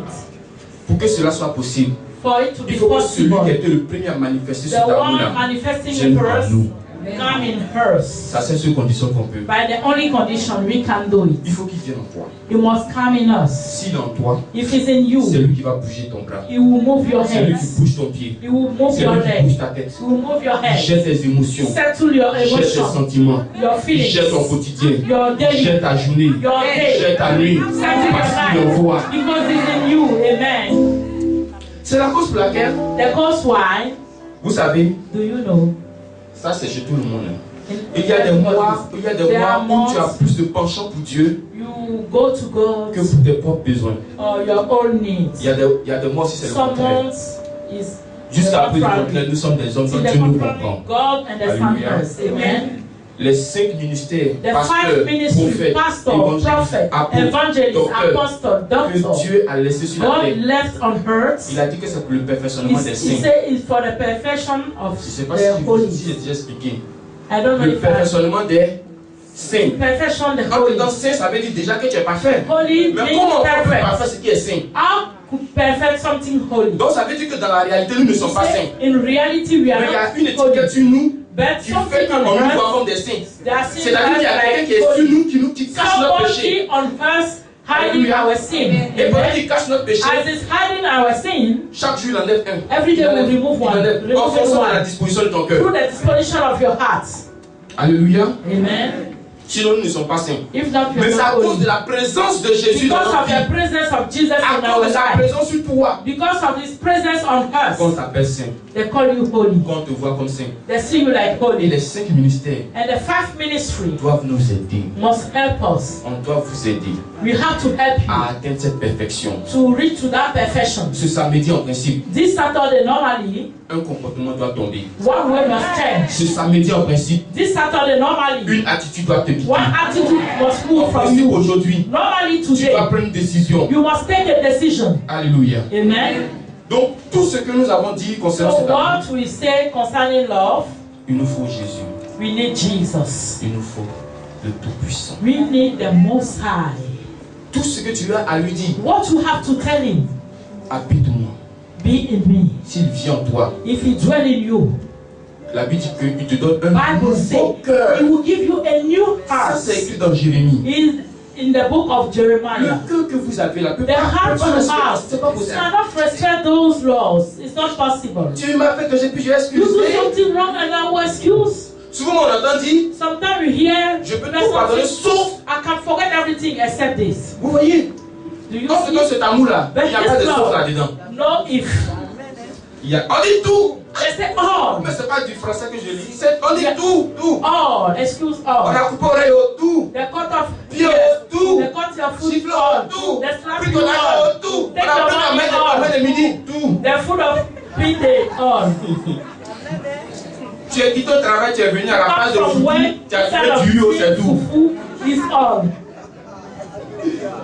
Pour que cela soit possible, For it to il be faut que celui possible, qui était le premier à manifester ce the tableau one là manifesting vienne in par first, nous. come in first. Ça, c'est seule condition qu'on peut. By the only condition we can do it. Il faut qu'il vienne en toi. You must come in us. S'il est en toi, If it's in you, c'est lui qui va bouger ton bras. he will move your C'est lui qui hands. bouge ton pied. He will move C'est your lui qui leg. bouge ta tête. He will move your Il head. gère tes émotions. Settle your Il gère tes emotions, sentiments. your Il feelings, gère ton quotidien. your Il daily, gère ta journée. your Il day. gère ta nuit. Settle Parce qu'il your en life. voit. Because it's in you. Amen. C'est la cause pour laquelle, The cause why, vous savez, do you know? ça c'est chez tout le monde. In Il y a des mois, There are où tu as months plus de penchant pour Dieu you go to God que pour tes propres besoins. or your own needs. Il y a des mois aussi c'est le Some contraire. months is Jusqu'à the présent, contrary. nous sommes des hommes See dont the Dieu nous contrary, comprend. God understands Alléluia. us. Amen. Les 5 ministères, The pasteur, five ministries, prophète, pastor, évangéliste, prophet, apôtre, evangelist, docteur, apostle, que doctor, Dieu a laissé sur la God terre. left on earth. Il a dit que c'est pour le perfectionnement des He saints. said it's for the perfection of Je ne sais pas si the holy. j'ai déjà expliqué. I don't know Le if I perfectionnement des saints. perfection the Quand tu es dans holy. saint, ça veut dire déjà que tu es parfait. Holy Mais means comment on peut perfect. parfaire ce qui est saint? How could perfect something holy? Donc ça veut dire que dans la réalité, nous ne sommes pas saints. In reality, we Mais are il y a not une étiquette holy. sur nous But qui something fait qu'on on nous voit earth, comme des saints. they are seen C'est-à-dire qu'il y a quelqu'un as qui est like sur holy. nous qui cache notre péché. Somebody on earth hiding Alléluia. our sin. Et pendant Amen. qu'il cache notre péché, As it's hiding our sin, chaque jour il enlève un. every day Il we enlève- remove il one. enlève. En Remove fonction de la one. disposition de ton cœur. Through the disposition of your heart. Alléluia. Amen. Sinon nous ne sommes pas saints. If not, Mais you're c'est à not cause de holy. la présence de Jésus dans Because notre of vie. the presence of Jesus À in cause our de sa life. présence sur toi. Because of His presence on Qu'on us, t'appelle saint. they call you holy. Qu'on te voit comme saint. They see you like Et holy. les 5 ministères And the five ministry doivent nous aider. must help us. On doit vous aider We have to help you à atteindre cette perfection. to reach to that perfection. Ce samedi, en principe, This Saturday, normally, un comportement doit tomber. one way must change. Ce samedi, en principe, This Saturday, normally, une attitude doit te quitter. one attitude must En move from principe, you. aujourd'hui, Normally, tu today, dois prendre une décision. you must take a decision. Alléluia. Amen. Donc, tout ce que nous avons dit concernant So, cet amour, what we say concerning love, il nous faut Jésus. we need Jesus. Il nous faut le Tout-Puissant. We need the Most High. Tout ce que tu as à lui dire, What you have to tell Him, habite-moi. be in me. S'il vit en toi, If He dwell in you, la Bible dit qu'il te donne un Bible nouveau says cœur. He will give you a new Ça, heart. c'est écrit dans Jérémie. In the book of Jeremiah. Le cœur que vous avez là, peut The pas heart you have c'est pas possible. cannot respect those laws. It's not possible. Tu m'as fait que j'ai pu, je You do excusé. something wrong and now excuse. Souvent, on entend dire, Sometimes you hear, je peux there's tout pardonner something- sauf. I can forget everything except this. Vous voyez, Do you quand c'est see? dans cet amour-là, il n'y a pas de sauf là-dedans. No if. On dit tout. They say all. Mais c'est pas du français que je lis. On dit tout, tout. All. Excuse On all. a coupé oreille au tout. They cut off Pied ears. au tout. They cut your foot Siffle all. au tout. They slap Pris you ton all. argent au tout. On Take a your pris la money main all. de midi. Tout. The food of pity all. Tu es quitté au travail, tu es venu à la place Apart de from foufou. when Tu as instead trouvé of du riz, c'est seeing tout. fufu is all.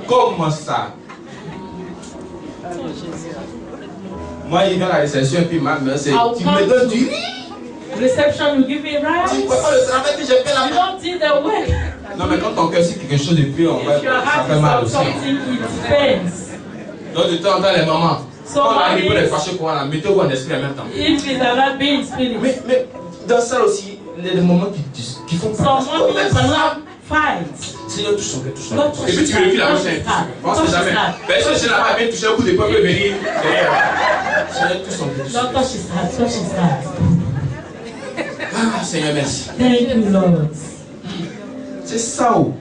Comment ça? Moi, il vient à la réception et puis ma mère, c'est I'll tu come me donnes to- du riz. Reception, you give me Tu ne rice. vois pas le travail que j'ai fait You là-bas. don't see the way. Non, mais quand ton cœur c'est quelque chose de plus, on va, If your ça heart fait mal is aussi. on something, it pains. Donc, de temps en temps, les mamans, So, quand on arrive pour les mommy, fâcher, quoi, mettez-vous en esprit en même temps. if it are not being spirit, Mais dans ça aussi, les moments qui font so pas. mommy cannot fight. Seigneur, touche son cœur, touche son God cœur. touch Et puis tu his vérifies la heart, prochaine. touch his heart, On sait touch his jamais. heart. Personne chez là-bas vient toucher un coup de poing peut venir derrière. Seigneur, touche son cœur, touche son Don't cœur. touch his heart, touch his heart. Ah, Seigneur, merci. Thank you, Lord. C'est ça. Oh.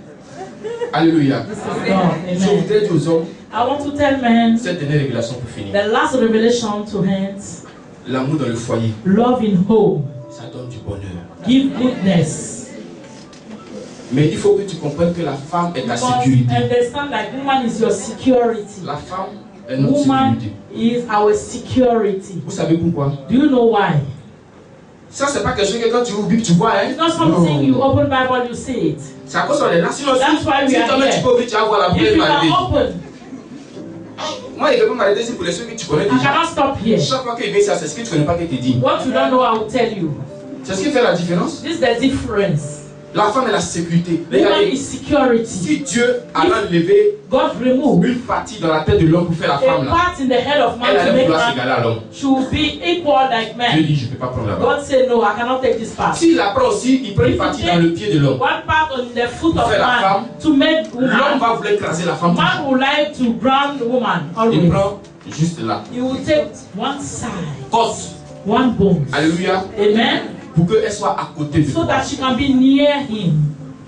Alléluia. This is God. Je Amen. voudrais dire aux hommes, I want to tell men cette dernière révélation pour finir. the last revelation to hands, L'amour dans le foyer, love in home, ça donne du bonheur. give goodness. Mais il faut que tu comprennes que la femme est ta Because sécurité. understand that woman is your security. La femme est notre Woman sécurité. is our security. Vous savez pourquoi? Do you know why? Ça, c'est pas quelque chose que quand tu ouvres Bible, tu vois, hein? It's not something you open Bible, you see it. C'est à cause on est là. Sinon, That's why si we are toi-même here. tu peux ouvrir, tu vas voir la If Bible you m'arriver. are open, Moi, il ne peut pas m'arrêter ici pour les ceux que tu connais I déjà. cannot stop here. Chaque fois qu'il vient ici, c'est ce que tu ne connais pas qu'il te dit. What you don't know, I will tell you. C'est ce qui fait la différence. This is the difference. La femme est la sécurité. Woman Regardez, is security. si Dieu a enlevé God remove une partie dans la tête de l'homme pour faire la a femme là, part in the head of man elle to allait make vouloir s'égaler man à l'homme. should be equal like Dieu man. dit, je ne peux pas prendre la part. God said no, I cannot take this part. S'il la prend aussi, il prend une partie dans le pied de l'homme. One part on the foot Pour of faire la man femme, to make L'homme woman. va vouloir écraser la femme. Man would like to ground the woman Il always. prend juste là. He will take one side, Côte. one bone. Alléluia. Amen. Pour qu'elle soit à côté de So toi. that she can be near him.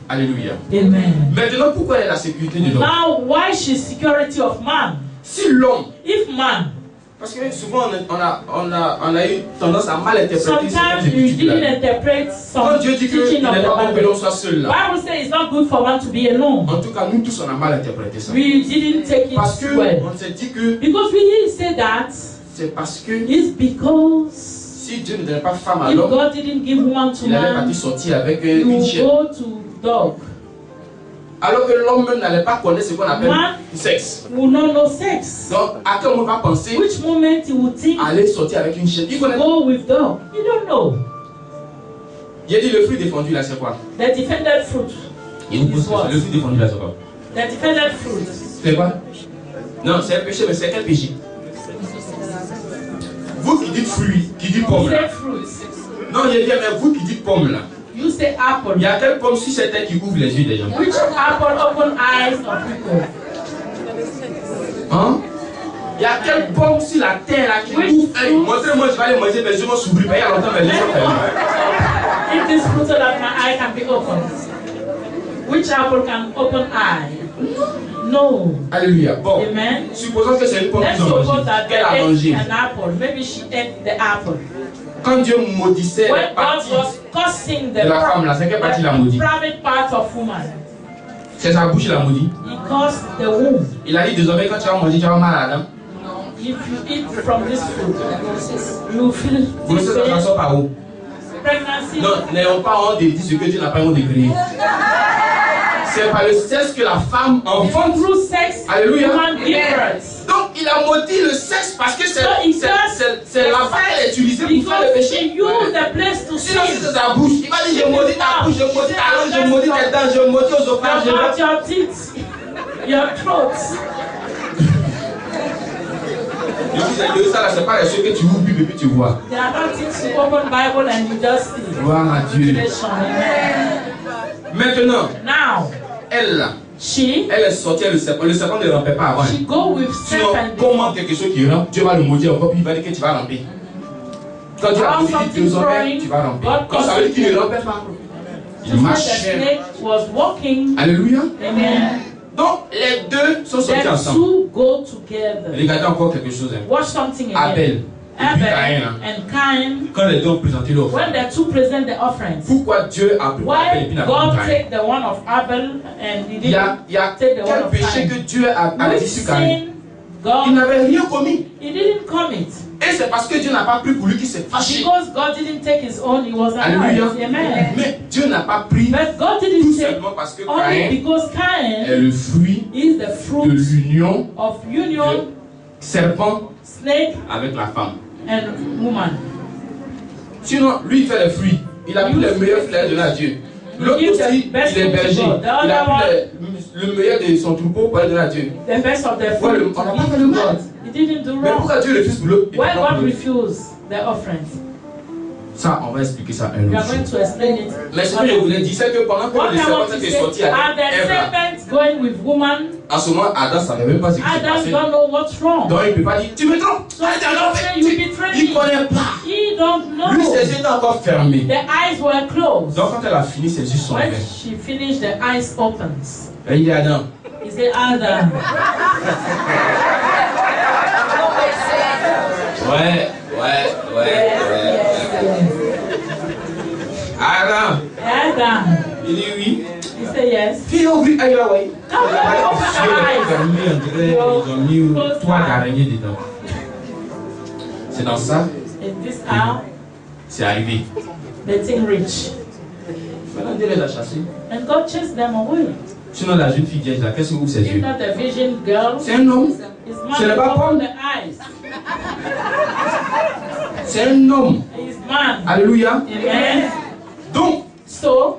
Alléluia. Amen. Maintenant, pourquoi elle est la sécurité de l'homme? Now, why she's security of man? Si l'homme, If man, parce que souvent on a eu tendance à mal interpréter sometimes certaines you écritures didn't là. interpret Quand some Dieu dit qu'il teaching n'est of pas bon the que l'on Bible. soit seul là. Bible says it's not good for one to be alone. En tout cas, nous tous on a mal interprété ça. We didn't take Parce it que well. on s'est dit que Because we didn't say that. c'est parce que It's because si Dieu ne donnait pas femme à if l'homme, God didn't give woman to il allait man, partir sortir avec you une will chienne. go to dog. Alors que l'homme même n'allait pas connaître ce qu'on appelle Man le sexe. will not know sex. Donc, à quel moment on va penser Which moment he will think aller sortir avec une chienne? Il connaît. go with dog? You don't know. Il a dit le fruit défendu là, c'est quoi? The defended fruit. Il vous pose Is what? le fruit défendu là, c'est quoi? The defended fruit. C'est quoi? Non, c'est un péché, mais c'est quel péché? Vous qui dites fruit, qui dites You pomme là. say fruit. Non, il dit, mais vous qui dites pomme là. You say apple. Il y a quelle pomme sur cette terre qui ouvre les yeux des gens? Which apple open eyes of people? Hein? Il y a quelle pomme sur la terre là qui ouvre un œil? Montrez-moi, je vais aller manger, mes yeux vont s'ouvrir. Il y a longtemps, mes yeux sont fermés. Eat this fruit so that my eye can be opened. Which apple can open eye? No. Alléluia. Bon. Amen. Supposons que c'est une pomme Let's qu'ils ont suppose mangée. that they Qu'elle a ate mangé. an apple. Maybe she ate the apple. Quand Dieu maudissait When la God partie was cursing the de la femme là, c'est quelle partie il a maudit? private part of woman, C'est sa bouche, il a maudit. he cursed the womb. Il a dit désormais quand tu vas manger, tu vas mal à la dame. If you eat from this fruit, you feel Grossesse, ça pain, sort par où? pregnancy. Non, n'ayons pas honte de dire ce que Dieu n'a pas honte de créer. C'est par le sexe que la femme enfante. Through sex, Alléluia. woman give birth. Donc il a maudit le sexe parce que c'est So he cursed là-bas qu'elle est utilisée pour faire le because péché. he used the place to Sinon si sin. c'est sa bouche, il va dire je maudis ta bouche, je maudis ta langue, je maudis tes dents, je maudis aux ophrages, je About maudis. your teeth, your throat. Je dis ça là, c'est pas les choses que tu ouvres et puis tu vois. There are not things you open Bible and you just see. Gloire à Dieu. Amen. Maintenant, Now, elle là, she elle est sortie, le serpent ne rampait pas avant. go with Sinon, serpent. comment quelque chose qui rampe, Dieu va le maudire encore, puis il va dire que tu vas ramper. Quand Dieu a maudit Dieu, tu vas ramper. Quand ça veut dire qu'il ne rampait pas. Il The marchait. snake was walking. Alléluia. Amen. Donc, les deux sont sortis The ensemble. two go together. Regardez encore quelque chose. Hein. Watch something again. Abel. Et puis Caïn. Abel Hein. and Cain. Quand les deux ont présenté l'offre. When the two present the offerings, Pourquoi Dieu a pris Abel et why puis n'a pas God pris Caïn? take the one of Abel and he Il y a didn't take the one quel of péché Cain? que Dieu a Which dit sur Caïn? sin God? Il n'avait rien commis. He didn't commit. Et c'est parce que Dieu n'a pas pris pour lui qu'il s'est fâché. Because God didn't take his own, he was Alléluia. alive. Amen. Mais Dieu n'a pas pris But God tout didn't take simplement parce que only Caïn because est Cain le fruit is the de fruit l'union of union, serpent snake avec la femme. and woman. Sinon, lui, il fait les fruits. Il a pris les meilleurs fruits de la Dieu. L'autre Give the aussi, best il est fruit to berger. God. The Il a other pris le meilleur de son troupeau pour aller donner à Dieu. The best of the Ouais, fruit. on n'a pas fait le mal. He didn't do Mais wrong. pourquoi Dieu refuse pour l'autre? Why God refused the offerings? Ça, on va expliquer ça un We are autre going jour. to explain it. Mais ce que je voulais dire, c'est que pendant que What le I serpent want to était say, sorti are avec the Ève, là, serpents going with woman? à ce moment, Adam ne savait même pas ce qui s'est Adam passé. don't know what's wrong. Donc il ne peut pas dire, tu me trompes. So he don't say you betrayed Il ne me. connaît pas. He don't Lui, know. ses yeux étaient encore fermés. The eyes were closed. Donc quand elle a fini, ses yeux sont When ouverts. she finished, the eyes opens. Et il dit, Adam, He said, Adam. ouais. Adam, Adam. Il dit oui. He said yes. Puis il a ouvert aïe là, ouais. Now they open their eyes. Ils ont mis toit d'araignée dedans. C'est dans ça, In this hour, c'est arrivé. the thing reached. Maintenant Dieu les a chassés. And God chased them away. Sinon la jeune fille vierge là, qu'est-ce que ouvre ses If yeux? not the vision girl, C'est un homme. his C'est man le papa. opened the eyes. C'est un homme. His man. Alléluia. Amen. Donc, So,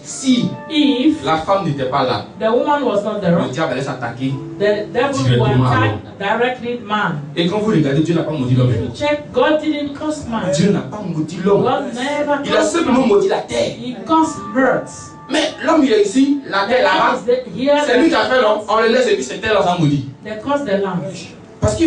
si if la femme n'était pas là, the woman was not there, le diable allait s'attaquer. the devil will attack directly man. Et quand vous regardez, Dieu n'a pas maudit l'homme. You check, God didn't curse man. Dieu n'a pas maudit l'homme. God never Il a cursed simplement man. maudit la terre. He cursed birds. Mais l'homme il est ici, la The terre là-bas. land is here. C'est lui qui a fait l'homme. On le laisse et puis c'est terre là, ça maudit. They cursed the land. Parce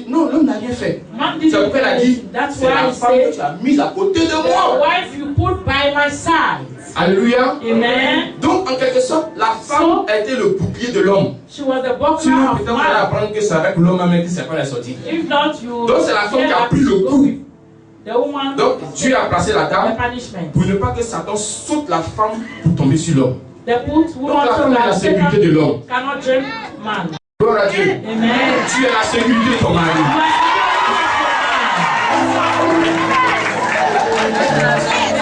non, l'homme n'a rien fait. Man C'est didn't pourquoi il a do dit, it. That's c'est why la he femme que said, tu as mise à côté de the moi. wife you put by my side. Alléluia. Amen. Donc en quelque sorte, la femme a été le bouclier de l'homme. She was the buckler Sinon, of peut-être on allait man. apprendre que c'est avec l'homme même que c'est pas la sortie. If not, you. Donc c'est la femme qui a pris le coup. The woman. Donc Dieu a placé la The dame punishment. pour ne pas que Satan saute la femme pour tomber sur l'homme. They put woman la so femme est la that sécurité de l'homme. Satan cannot dream man. Gloire à Dieu. Amen. Tu es la sécurité de ton mari.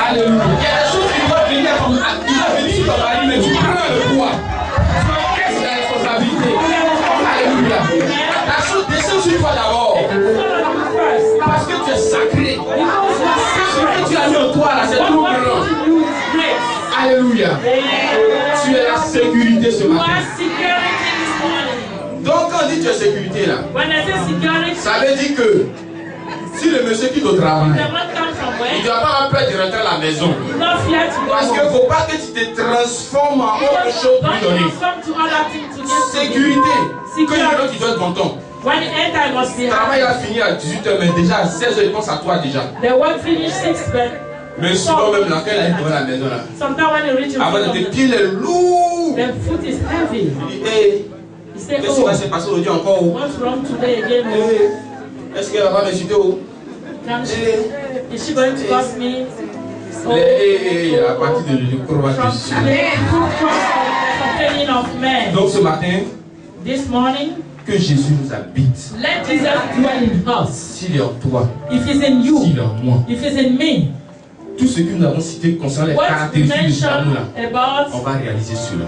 Alléluia. Il y a des choses qui doivent venir à ton mari. Il doit venir sur ton mari, mais tu prends le poids. Tu encaisses la responsabilité. Alléluia. La chose descend sur toi d'abord. Parce que tu es sacré. Ce que tu as mis en toi là, c'est trop grand. Alléluia. Tu es la sécurité ce matin. Donc quand on dit tu es sécurité là, ça veut dire que si le monsieur quitte au travail, il ne doit pas avoir peur de rentrer à la maison. Parce qu'il ne faut pas que tu te transformes en autre chose pour lui donner. Sécurité. Que l'autre qui doit être content. Le travail a fini à 18h, mais déjà à 16h, il pense à toi déjà. Mais souvent même là, quand il arrive devant la maison là, avant de te pieds les lourds, the foot is heavy. il dit hey, He said, qu'est-ce qui va se passer aujourd'hui encore? what's wrong today again? Est-ce qu'elle va m'insulter? Is she going to curse me? À partir de Complaining of men. Donc ce matin, This morning, que Jésus nous habite. let Jesus dwell in us. S'il est en toi, If he's in you, s'il est en moi, if he's in me, tout ce que nous avons cité concernant les what we caractéristiques de cet amour là, mentioned on about va réaliser cela.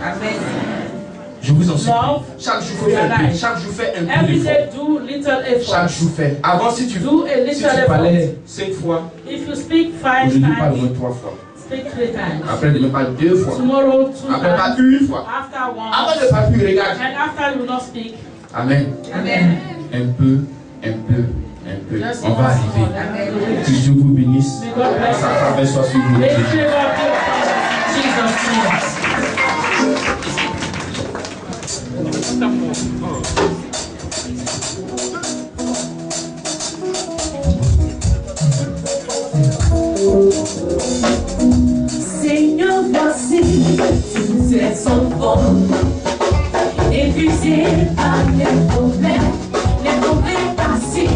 Je vous en supplie. love, Chaque jour, faut faire un peu. Chaque jour, fais un peu every d'effort. day do little Chaque effort. jour, fais. Avant, si tu Do a little parlais effort. 5 fois, If you speak 5 aujourd'hui, parle au times, moins 3 fois. speak 3 times. Après, demain, parle 2 fois. Tomorrow, 2 Après, parle times. 1 fois. After Avant one. de parler plus, regarde. And after you will not speak. Amen. Amen. Un peu, un peu, un peu. Just On va once arriver. more. Que Dieu vous bénisse. May God bless Sa you. faveur soit sur vous. May favor be upon Jesus' name. Seigneur, voici, tu es son bon. Épuisé par les problèmes passés.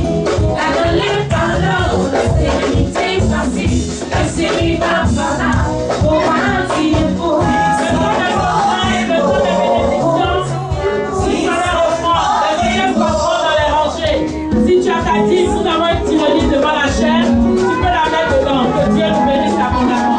Allez par l'eau, la sérénité facile. La série va par là, pour un petit beau. Si tu as ta dîme, nous avons une tyrannie devant la chair, tu peux la mettre dedans. Que Dieu nous bénisse abondamment.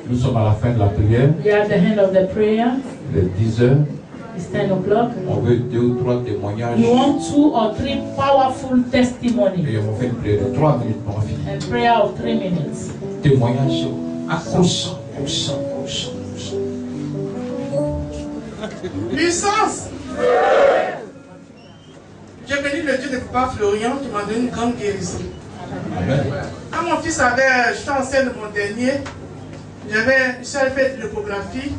Nous sommes à la fin de la prière. We are at the end of the prayer. Il est 10 heures. It's 10 o'clock. On veut 2 ou 3 témoignages. We want 2 or 3 powerful testimonies. Et on fait une prière de 3 minutes pour finir. A prayer of 3 minutes. Témoignage accrochant. Puissance. J'ai béni le Dieu de Papa Florian qui m'a donné une grande guérison. Amen. Quand mon fils j'étais enceinte de mon dernier, j'avais fait de l'échographie,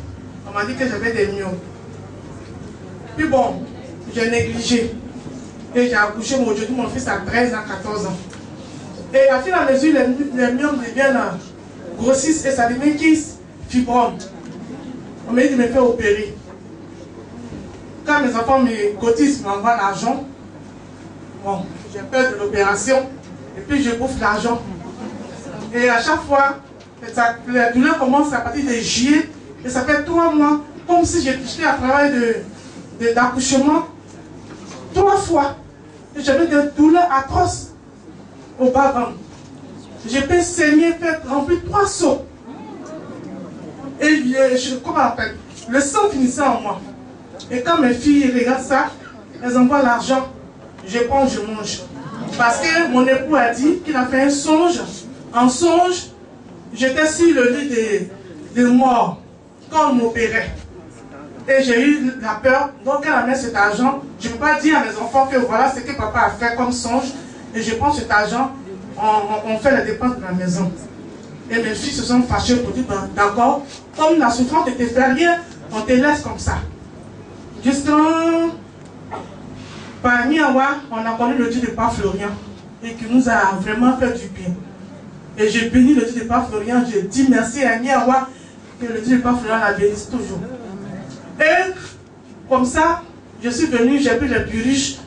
on m'a dit que j'avais des myomes. Puis bon, j'ai négligé. Et j'ai accouché, aujourd'hui mon fils a 13 ans, 14 ans. Et à fur et à mesure, les myomes deviennent grossissent et ça devient fibrome. On m'a dit de me faire opérer. Quand mes enfants me cotisent, m'envoient l'argent, bon, j'ai peur de l'opération et puis je bouffe l'argent. Et à chaque fois, la douleur commence à partir de juillet et ça fait 3 mois, comme si j'étais à travail d'accouchement 3 fois. Et j'avais des douleurs atroces au bas-ventre. J'ai pu saigner, faire remplir 3 seaux. Et comment on appelle, le sang finissait en moi. Et quand mes filles regardent ça, elles envoient l'argent. Je prends, je mange. Parce que mon époux a dit qu'il a fait un songe. En songe, j'étais sur le lit de mort quand on m'opérait. Et j'ai eu la peur. Donc elle a mis cet argent. Je ne peux pas dire à mes enfants que voilà ce que papa a fait comme songe. Et je prends cet argent, on fait la dépense de la maison. Et mes filles se sont fâchées pour dire, ben, d'accord, comme la souffrance ne te fait rien, on te laisse comme ça. Justement, par Niawa, on a connu le Dieu de Papa Florian et qui nous a vraiment fait du bien. Et j'ai béni le Dieu de Papa Florian, j'ai dit merci à Niawa que le Dieu de Papa Florian la bénisse toujours. Et comme ça, je suis venu, j'ai pris les purges.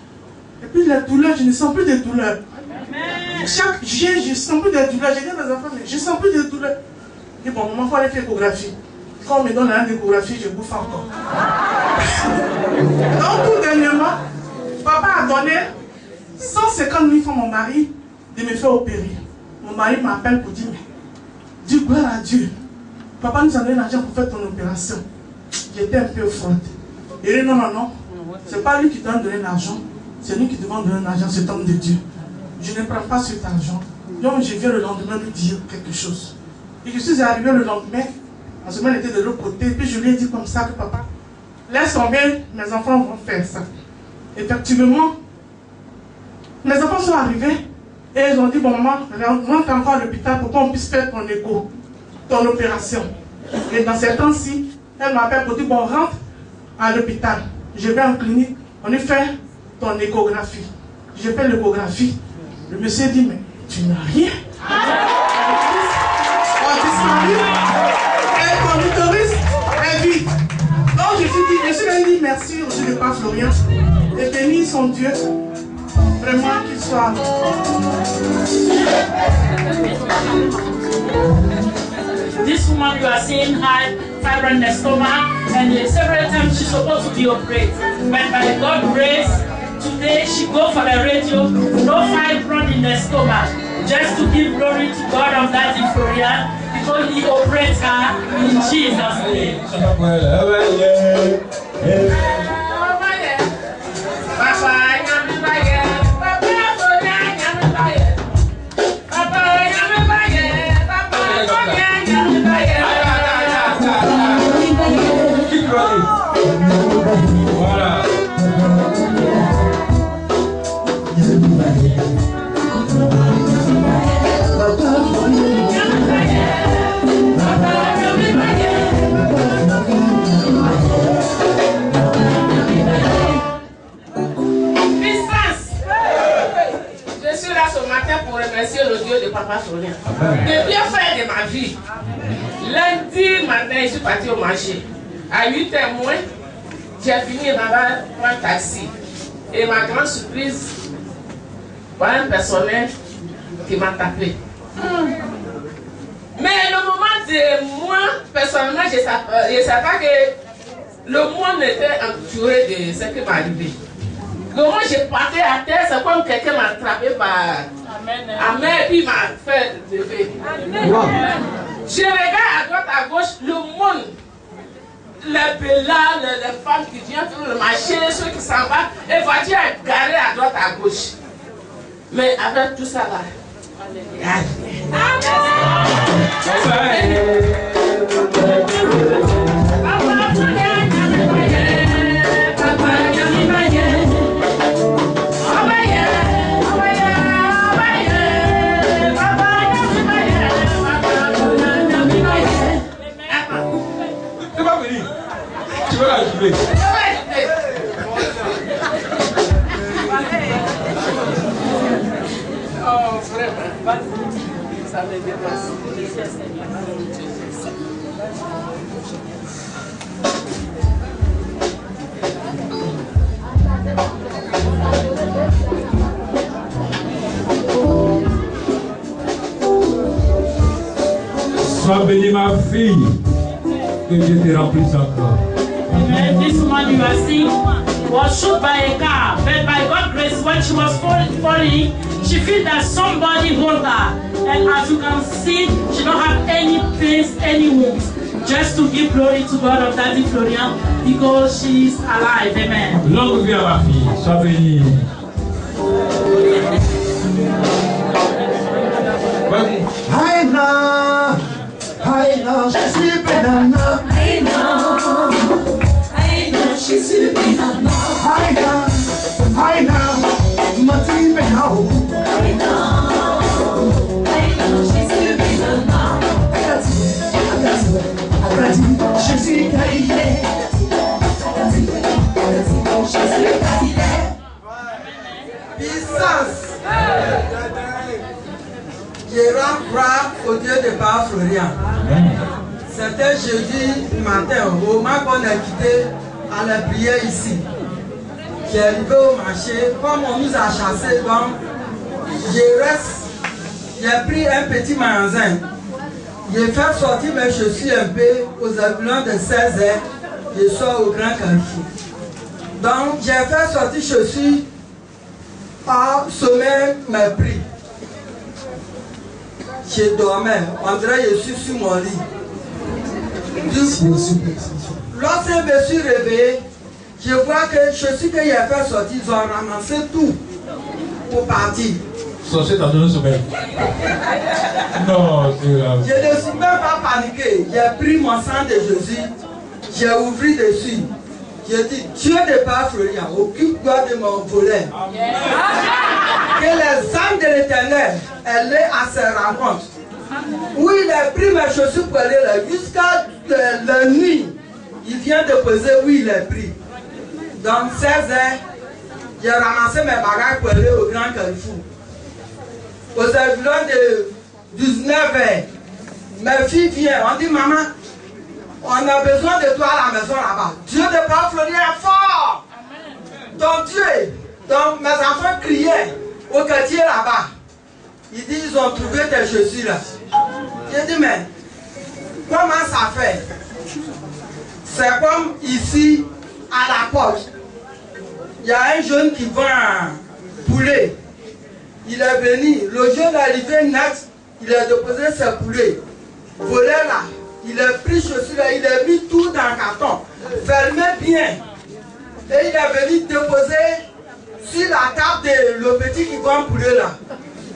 Et puis les douleurs, je ne sens plus de douleurs. Chaque juillet, je ne sens plus de douleurs. J'ai dit à mes enfants, mais je ne sens plus de douleurs. Et bon, maman, il faut aller faire l'échographie. Quand on me donne l'échographie, je bouffe encore. Donc, tout dernièrement, papa a donné 150 000 francs à mon mari de me faire opérer. Mon mari m'appelle pour dire, mais dis gloire à Dieu. Papa nous a donné l'argent pour faire ton opération. J'étais un peu froide. Il dit, non, non, non. C'est pas lui qui doit donner l'argent. C'est nous qui devons donner l'argent, cet homme de Dieu. Je ne prends pas cet argent. Donc, je viens le lendemain lui dire quelque chose. Et je suis arrivé le lendemain. En ce moment, il était de l'autre côté. Puis je lui ai dit comme ça que papa, laisse tomber, mes enfants vont faire ça. Effectivement, mes enfants sont arrivés et ils ont dit, bon maman, rentre encore à l'hôpital pour qu'on puisse faire ton écho, ton opération. Et dans ces temps-ci, elle m'appelle pour dire, bon, rentre à l'hôpital. Je vais en clinique, on y fait ton échographie. J'ai fait l'échographie. Le monsieur dit, mais tu n'as rien. On disparu. Et ton utérus est vide. Donc je suis venu dire merci au Dieu de Papa Florian. Et béni son Dieu. Vraiment qu'il soit. This woman you are seeing had fibroid in the stomach, and several times she's supposed to be operated. But by God's grace, today she go for the radio, no fibroid in the stomach, just to give glory to God of that in Florian, because He operates her in Jesus' name. Voilà. Je suis là ce matin pour remercier le Dieu de Papa Florian. De bien faire de ma vie. Lundi matin, je suis parti au marché. À 8h moins, j'ai fini là-bas pour un taxi. Et ma grande surprise, voilà un personnel qui m'a tapé. Mais le moment de moi, personnellement, je ne savais pas que le monde était entouré de ce qui m'est arrivé. Le moment où je partais à terre, c'est comme quelqu'un m'a attrapé par la main et puis m'a fait lever. Je regarde à droite, à gauche, le monde. Les bellas, les femmes qui viennent sur le marché, ceux qui s'en vont, et voitures garées à droite, à gauche. Mais avec tout ça là, Tu vas la jouer. Oh, vraiment. Ça me dépasse. Sois bénie ma fille, que Dieu te remplisse encore. Amen. This woman you are seeing was shot by a car, but by God's grace, when she was falling, she felt that somebody hold her. And as you can see, she don't have any pains, any wounds. Just to give glory to God of Daddy Florian, because she is alive. Amen. Longue vie à ma fille, sois bénie. Aïna, Aïna, je suis banana. Aïna, je suis banana. Aïna, Mati Benao. Aïna, je suis banana. Agati, je suis caillé. Je suis caillé. Puissance. Je rends gloire au Dieu de Père Florian. C'était jeudi matin, au moment qu'on a quitté à la prière ici. J'ai arrivé au marché, comme on nous a chassés, donc j'ai pris un petit magasin. J'ai fait sortir mes chaussures un peu aux environs de 16h, je sors au Grand Carrefour. Donc j'ai fait sortir chaussures, par sommeil m'a pris. Je dormais, on dirait que je suis sur mon lit. Du coup, lorsque je me suis réveillé, je vois que je suis qu'il a fait sortir, ils ont ramassé tout pour partir. Sorcier t'a donné sommeil. Non, c'est grave. Je ne suis même pas paniqué. J'ai pris mon sang de Jésus, j'ai ouvert dessus. J'ai dit, Dieu n'est pas Florian, occupe-toi de mon volet. Que les âmes de l'Éternel, elle est à ses rencontres. Où il a pris mes chaussures pour aller là, jusqu'à la nuit, il vient de poser où il a pris. Donc 16h, j'ai ramassé mes bagages pour aller au Grand Carrefour. Aux environs de 19h, mes filles viennent, on dit maman, on a besoin de toi à la maison là-bas. Dieu de Père Florian est fort. Donc Dieu, donc mes enfants criaient au quartier là-bas. Ils disent ils ont trouvé tes chaussures là. J'ai dit mais comment ça fait? C'est comme ici à la porte. Il y a un jeune qui vend un poulet. Il est venu, le jeune est arrivé net, il a déposé ses poulets. Volé là. Il a pris chaussures là, il a mis tout dans le carton, fermé bien. Et il est venu déposer sur la table de le petit qui vend poulet là.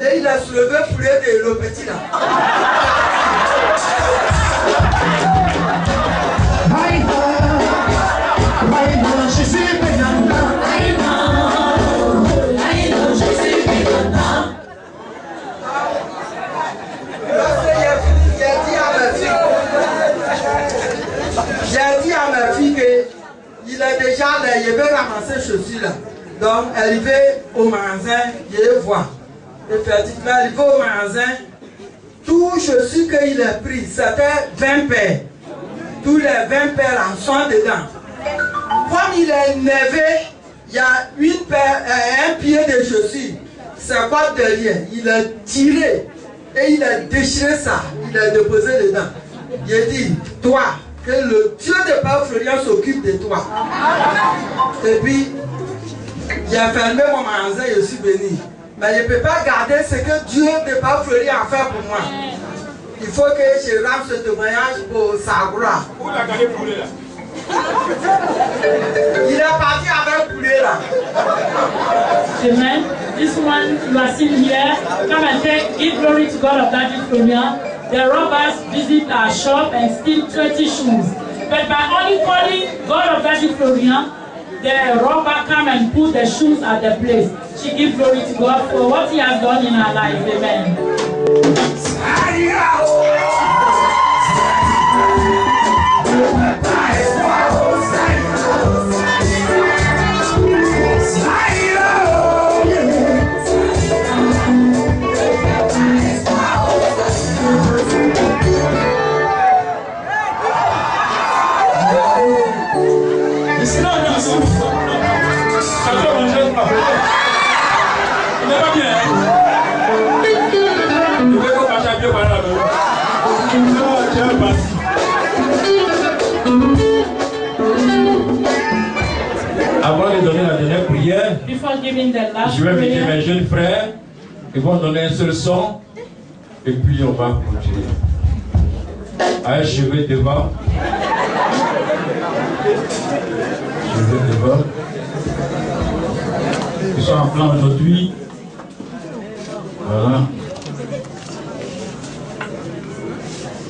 Et il a soulevé le poulet de le petit là. Je suis banana. Je suis banana. J'ai dit à ma fille qu'il est déjà là, il veut ramasser chaussures là. Donc, arrivé au magasin, je les vois. Effectivement, arrivé au magasin, tout chaussures qu'il a pris, c'était 20 paires. Tous les 20 paires là sont dedans. Comme il est énervé, il y a une paire, un pied de chaussures. C'est quoi derrière? Il a tiré et il a déchiré ça. Il a déposé dedans. Il a dit, toi, que le Dieu de Père Florian s'occupe de toi. Et puis, j'ai fermé mon magasin, je suis venu. Mais je ne peux pas garder ce que Dieu de Père Florian a fait pour moi. il faut que je rende ce témoignage pour sa gloire. Où la gagné poulet là? Il est parti avec poulet là. Amen. This one you are seeing here, come and give glory to God of Daddy Florian. The robbers visit our shop and steal 20 shoes. But by only calling God of Daddy Florian, the robber come and put the shoes at the place. She gives glory to God for what he has done in her life. Amen. Avant de donner la dernière prière, je vais inviter mes jeunes frères. Ils vont donner un seul son. Et puis on va continuer. Allez, cheveux devant. Cheveux devant. Ils sont en plan aujourd'hui. Voilà.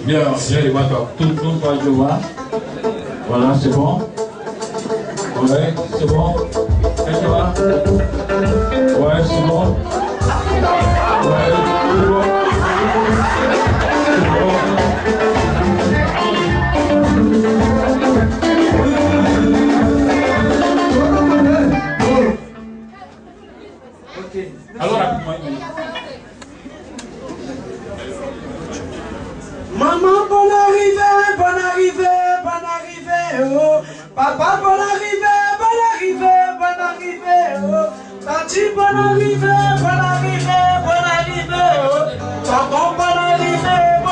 Bien, je vois tout le monde va le voir. Voilà, c'est bon. Ouais, c'est bon. Et toi? Ouais, c'est bon. Ouais, c'est bon. Ok. Alors rapidement. Maman, bonne arrivée, bonne arrivée, bonne arrivée, oh. Papa, bonne arrivée, bonne arrivée, oh. Tati, bonne arrivée, oh. Tonton, bonne arrivée, oh.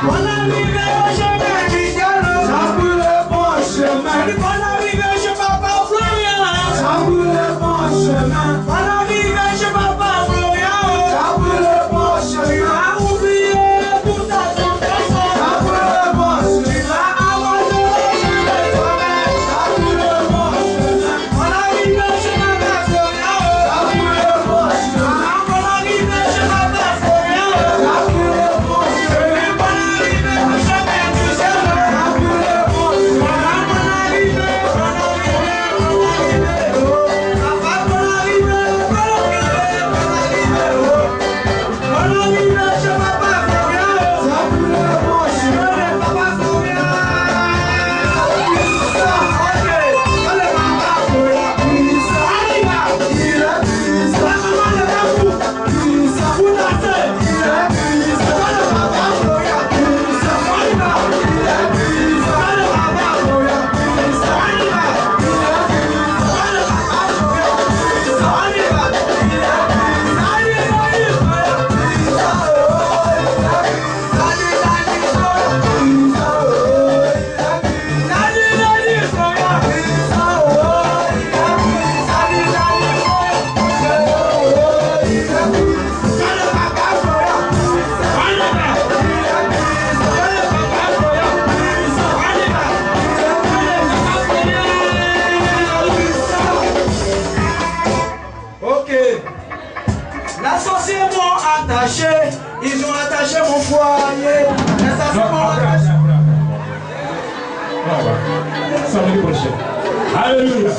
Bonne arrivée, chemin Miguel, ça pour le bon chemin. Bonne arrivée chez Papa Florian, ça pour le bon chemin. Bonne arrivée chez Papa Florian, ça pour le bon chemin. A oublié pour ta santé, ça pour le bon chemin. Ils ont attaché mon foyer. Samedi prochain. Alléluia.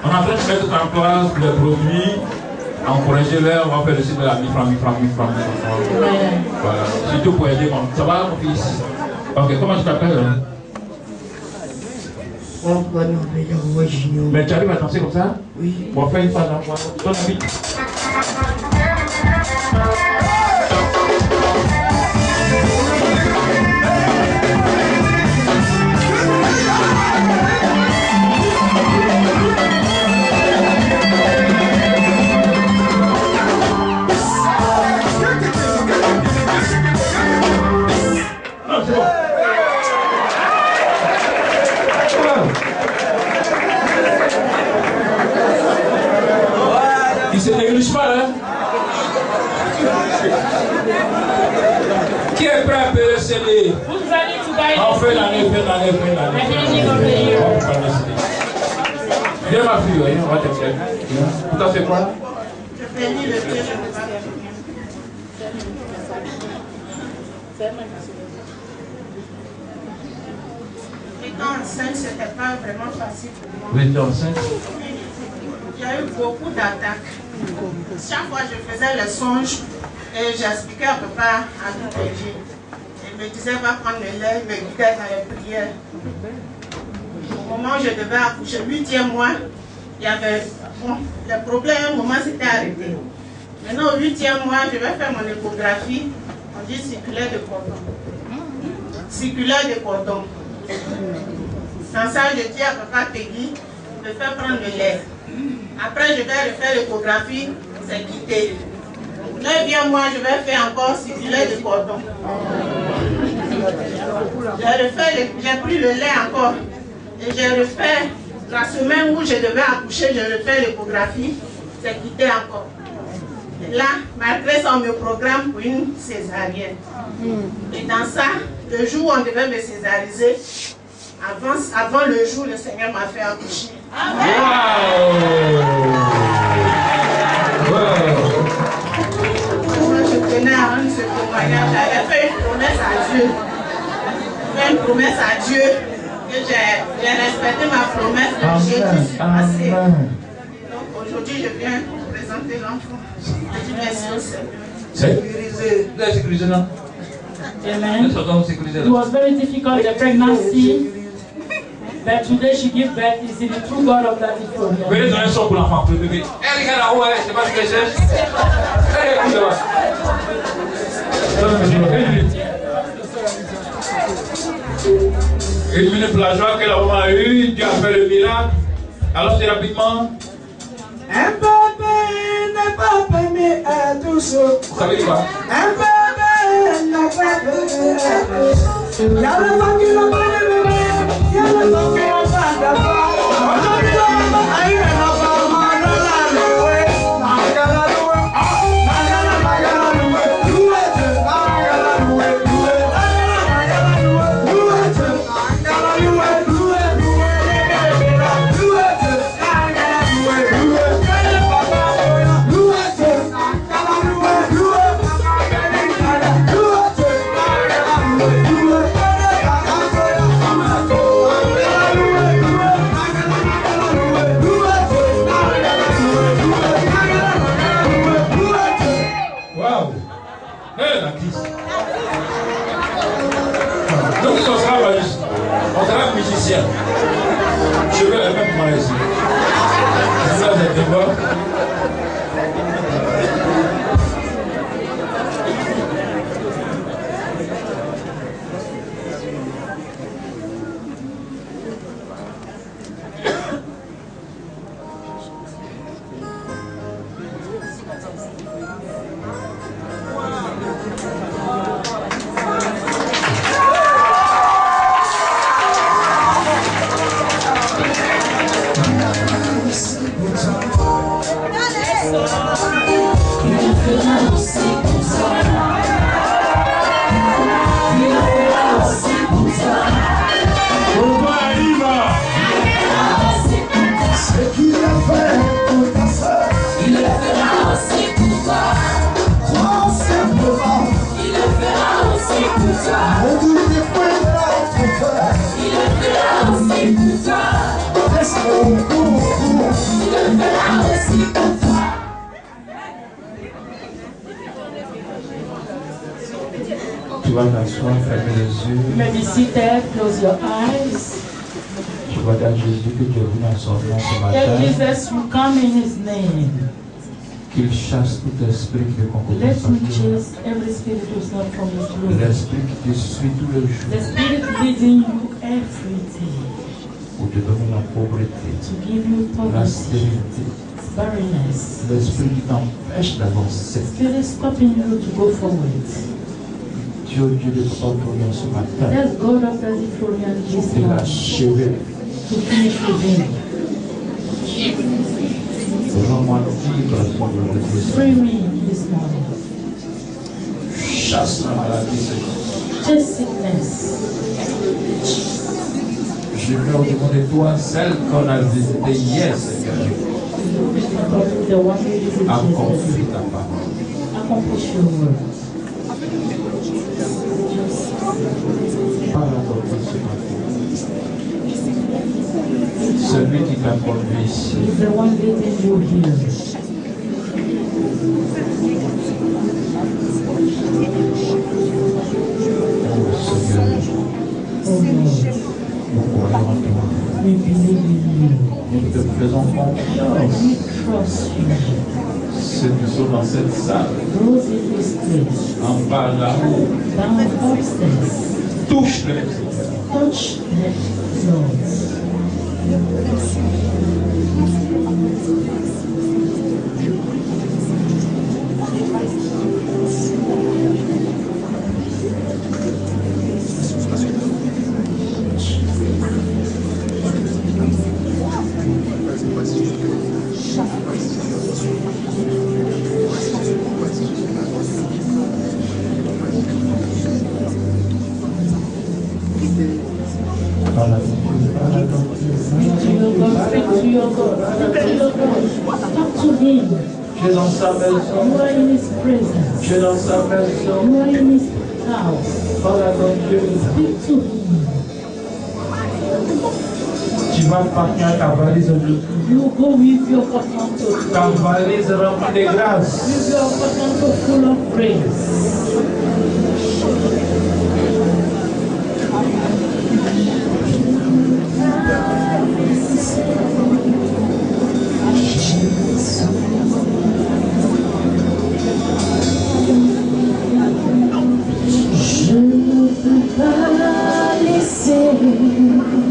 On est en train de mettre en place les produits. Encouragez-les, on va faire le site de la mi-franc. Voilà. Surtout pour aider mon. Ça va mon fils? Ok, comment tu t'appelles? Mais tu arrives à danser comme ça? Oui. On va faire une phase d'envoi. Ton ami. Il se néglige pas, hein? Qui est prêt à payer le CD? Who's ready to buy On fait the l'année, fait l'année, fait l'année. The ending of the year. Viens ma fille, on va te faire. Tout à fait quoi? Je bénis le Dieu de ma vie. Étant enceinte, ce n'était pas vraiment facile pour moi. Vous étiez enceinte? Il y a eu beaucoup d'attaques. Chaque fois je faisais le songe et j'expliquais à papa à tout péché. Il me disait va prendre le lait, il me guidait dans les prières. Au moment où je devais accoucher, 8e mois, il y avait le problème, un moment c'était arrêté. Maintenant au 8e mois, je vais faire mon échographie, on dit circulaire de cordon. Circulaire de cordon. Sans ça, je dis à papa Peggy de faire prendre le lait. Après, je vais refaire l'échographie, c'est quitté. 9e mois, je vais faire encore circulaire de cordon. J'ai pris le lait encore. Et j'ai refait, la semaine où je devais accoucher, je refais l'échographie, c'est quitté encore. Et là, malgré ça, on me programme pour une césarienne. Et dans ça, le jour où on devait me césariser, avant le jour, le Seigneur m'a fait accoucher. Moi, je tenais à rendre ce témoignage. J'avais fait une promesse à Dieu. Une promesse à Dieu. Que j'ai respecté ma promesse. Jeudi suis passé. Donc aujourd'hui, je viens pour présenter l'enfant. Je dis merci au Seigneur. Sécurisé. Vous êtes sécurisé, non? Amen. It was very difficult, the pregnancy. But today she gave birth. Is in the true God of that Victoria. Venez donner un son pour l'enfant. Bébé. Eh, regarde là-haut, c'est pas ce que c'est. Eh, écoute-moi. Une minute pour la joie que la maman a eue, Dieu a fait le miracle. Alors c'est rapidement. Un bébé n'est pas permis à tous. Vous savez quoi? Un bébé n'est pas permis à tous. Il y a le temps qui n'a pas de bébé. Il y a le temps qui n'a pas d'enfant. Aujourd'hui, l'homme a eu un enfant. Je vais la même maladie. Ça, c'est d'abord. Tu vas t'asseoir, fermer les yeux. May be seated, close your eyes. Tu vas dire à Jésus que tu es venu en son nom ce Tell matin. Jesus you come in His name. Qu'il chasse tout esprit qui veut concourir Let sa Him vie. chase every spirit who is not from His room. L'esprit qui te suit tous les jours The spirit leading you every day pour te donner la pauvreté, to give you la poverty, stérilité. barrenness. L'esprit qui t'empêche d'avancer. Spirit stopping you to go forward. Dieu de Papa Florian ce matin, That's God of Daddy Florian this de morning l'achever. to finish with Him. Rends-moi libre pour le Free me this morning. chasse la maladie, Seigneur. Chase sickness. Je mets au devant de toi celle qu'on a visitée hier, Seigneur. Accomplis ta parole. Accomplish your word. Parle à ton ce matin. Celui qui t'a conduit ici. He's the one leading you here. Oh Seigneur, Oh Lord, nous croyons en toi. we believe in you. Nous te faisons confiance. We trust you. Ceux qui sont dans cette salle, Those in this place, en bas là-haut, down upstairs, touche-les. touch them, Lord. Tu es dans sa maison. You are in his presence. Tu es dans sa maison. You are in his house. Parle à ton Dieu. Speak to him. Tu vas partir à ta valise aujourd'hui. You go with your portmanteau. Ta valise remplie de grâce. With your portmanteau full of grace.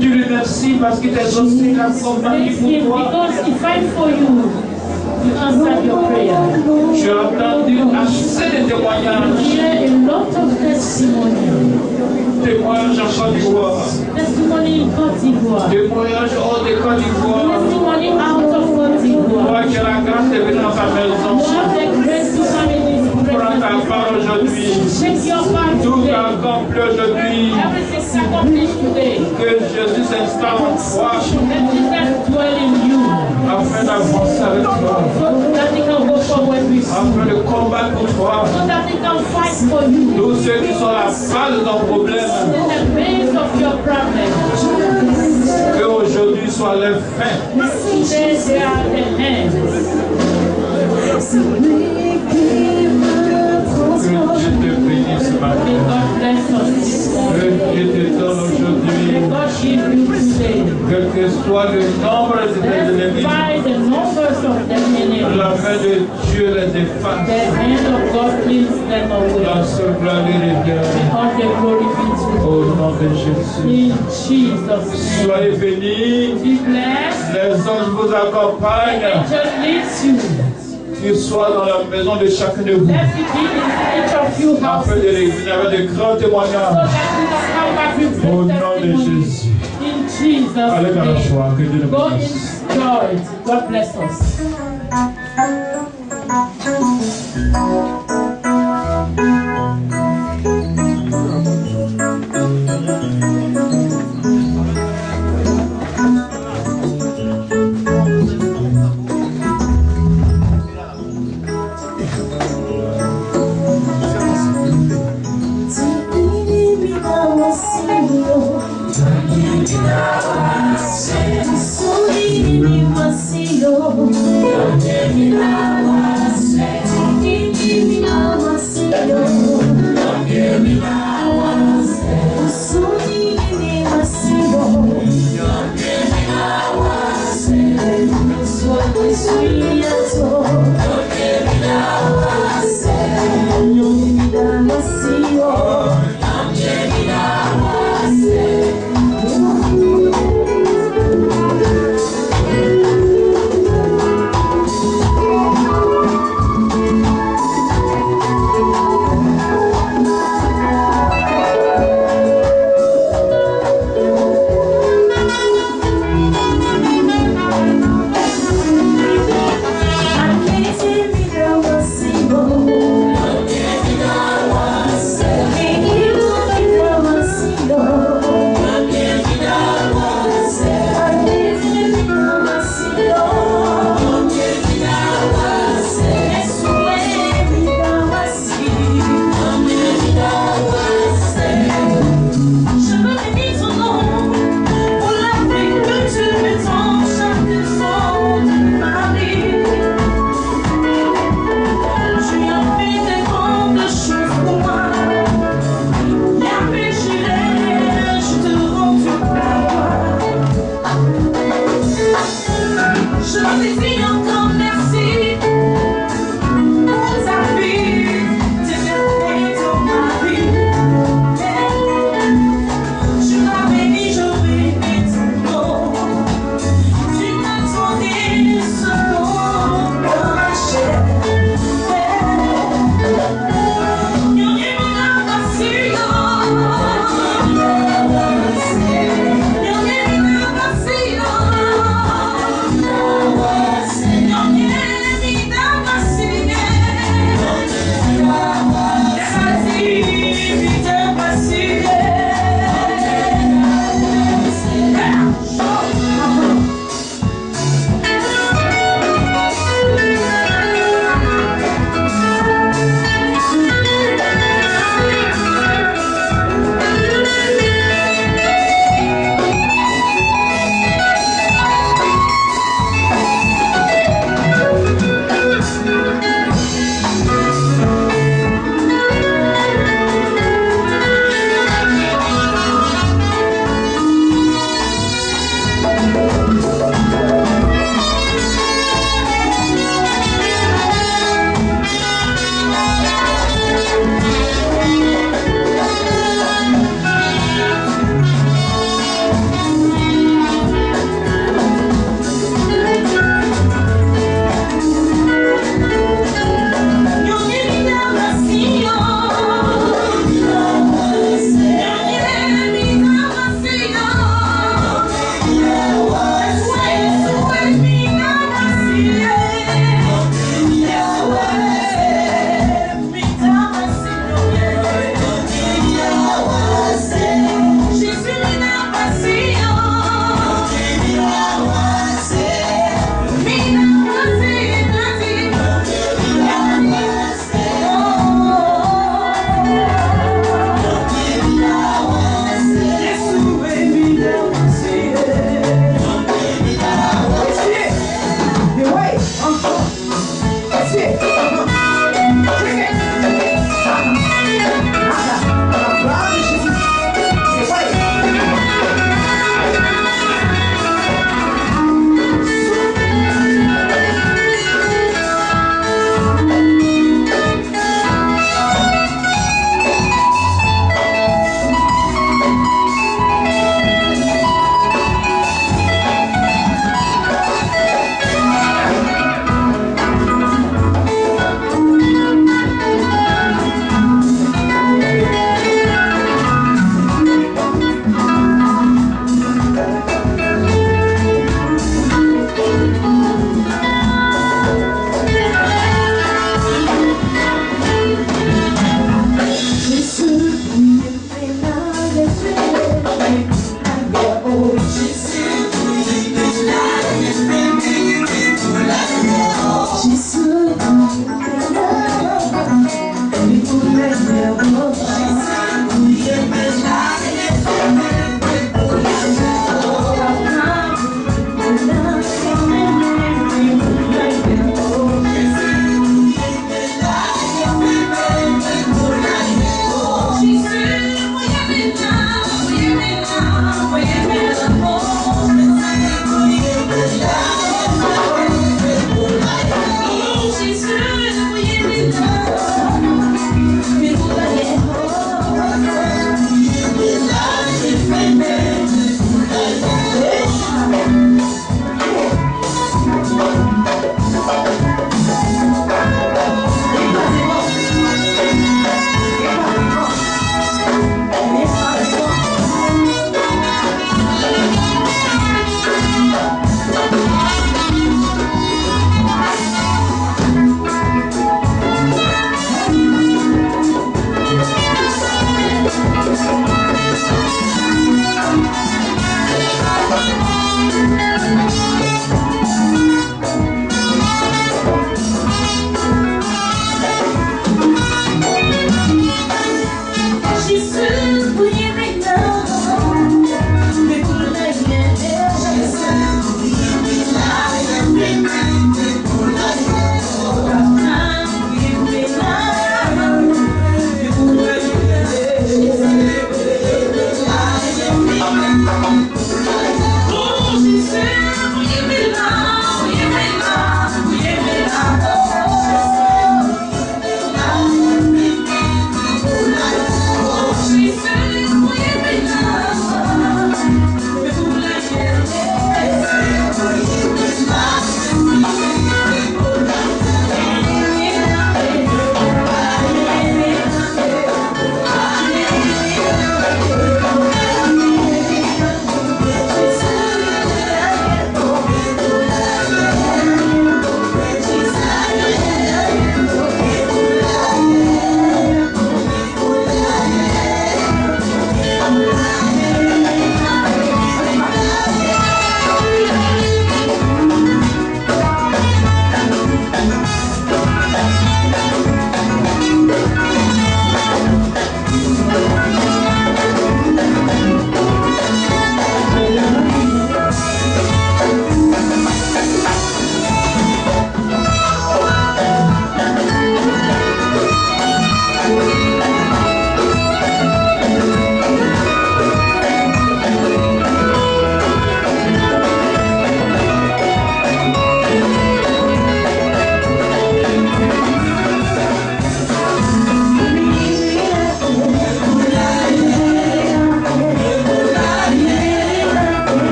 Tu lui remercies parce qu'il t'a donné la compagnie pour toi. Because he fight for you. You answer your prayer. Tu as entendu assez de témoignages. Hear a lot of testimony. Témoignages en Côte d'Ivoire. Testimony in Côte d'Ivoire. Témoignages hors de Côte d'Ivoire. Testimony out of Côte d'Ivoire. Toi qui as la grâce de venir dans ta maison. You have the grace to come in his Prends ta part aujourd'hui. Shake your part Tout today. accompli aujourd'hui. Everything's accomplished today. Que Jésus s'installe en toi. Let Jesus dwell in you. Afin d'avancer avec toi. So that he can go forward with you. Afin de combattre pour toi. So that he can fight for you. Tous ceux qui sont à la base de ton problème. In the base of your problem. Que aujourd'hui soit les fins. Today they are the hands. Que Dieu te bénisse ce May matin. God bless us. Que Dieu te donne aujourd'hui. May God give you today. Quel que soit le nombre de tes ennemis. Despite the numbers of the enemies, La main de Dieu les défend. the hand of God leads them away. Dans ce gloire et May all the glory be to au you. nom de Jésus. In Jesus' name. Soyez bénis. Be blessed. Les anges vous accompagnent. Angel leads you. Qu'il soit dans la maison de chacun de vous. Let it be in each of you Afin houses. de revenir avec de grands So témoignages. that you can come back with Au great nom de testimony. Jésus. In Jesus' Allez dans la name. joie. Que Dieu nous Go in bénisse. joy. God bless us. Thank you.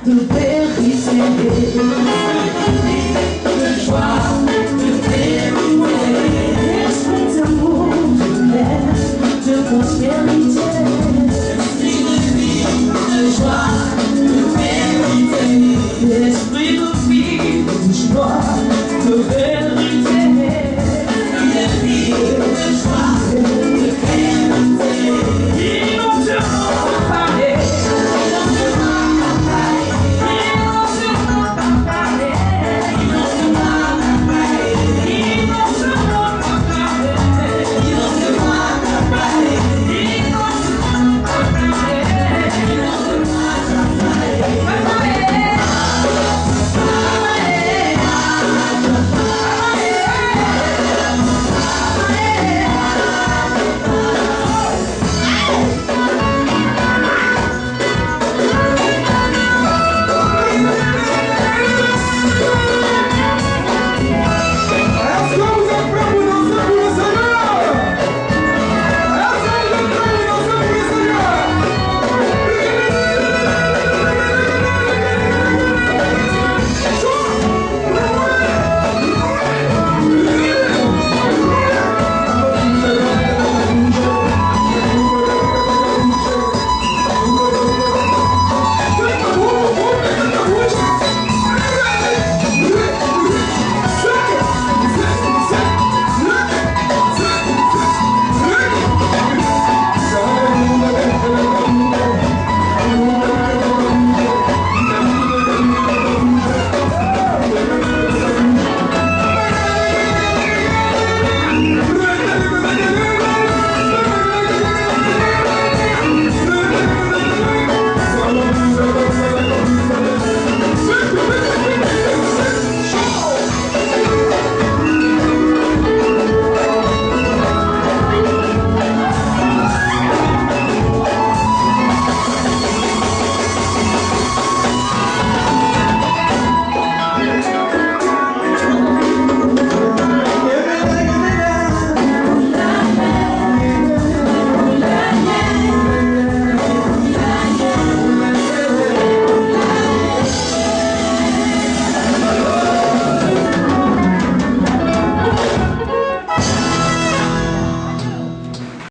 de vérité, de joie, de vérité, ton amour, de paix, de prospérité.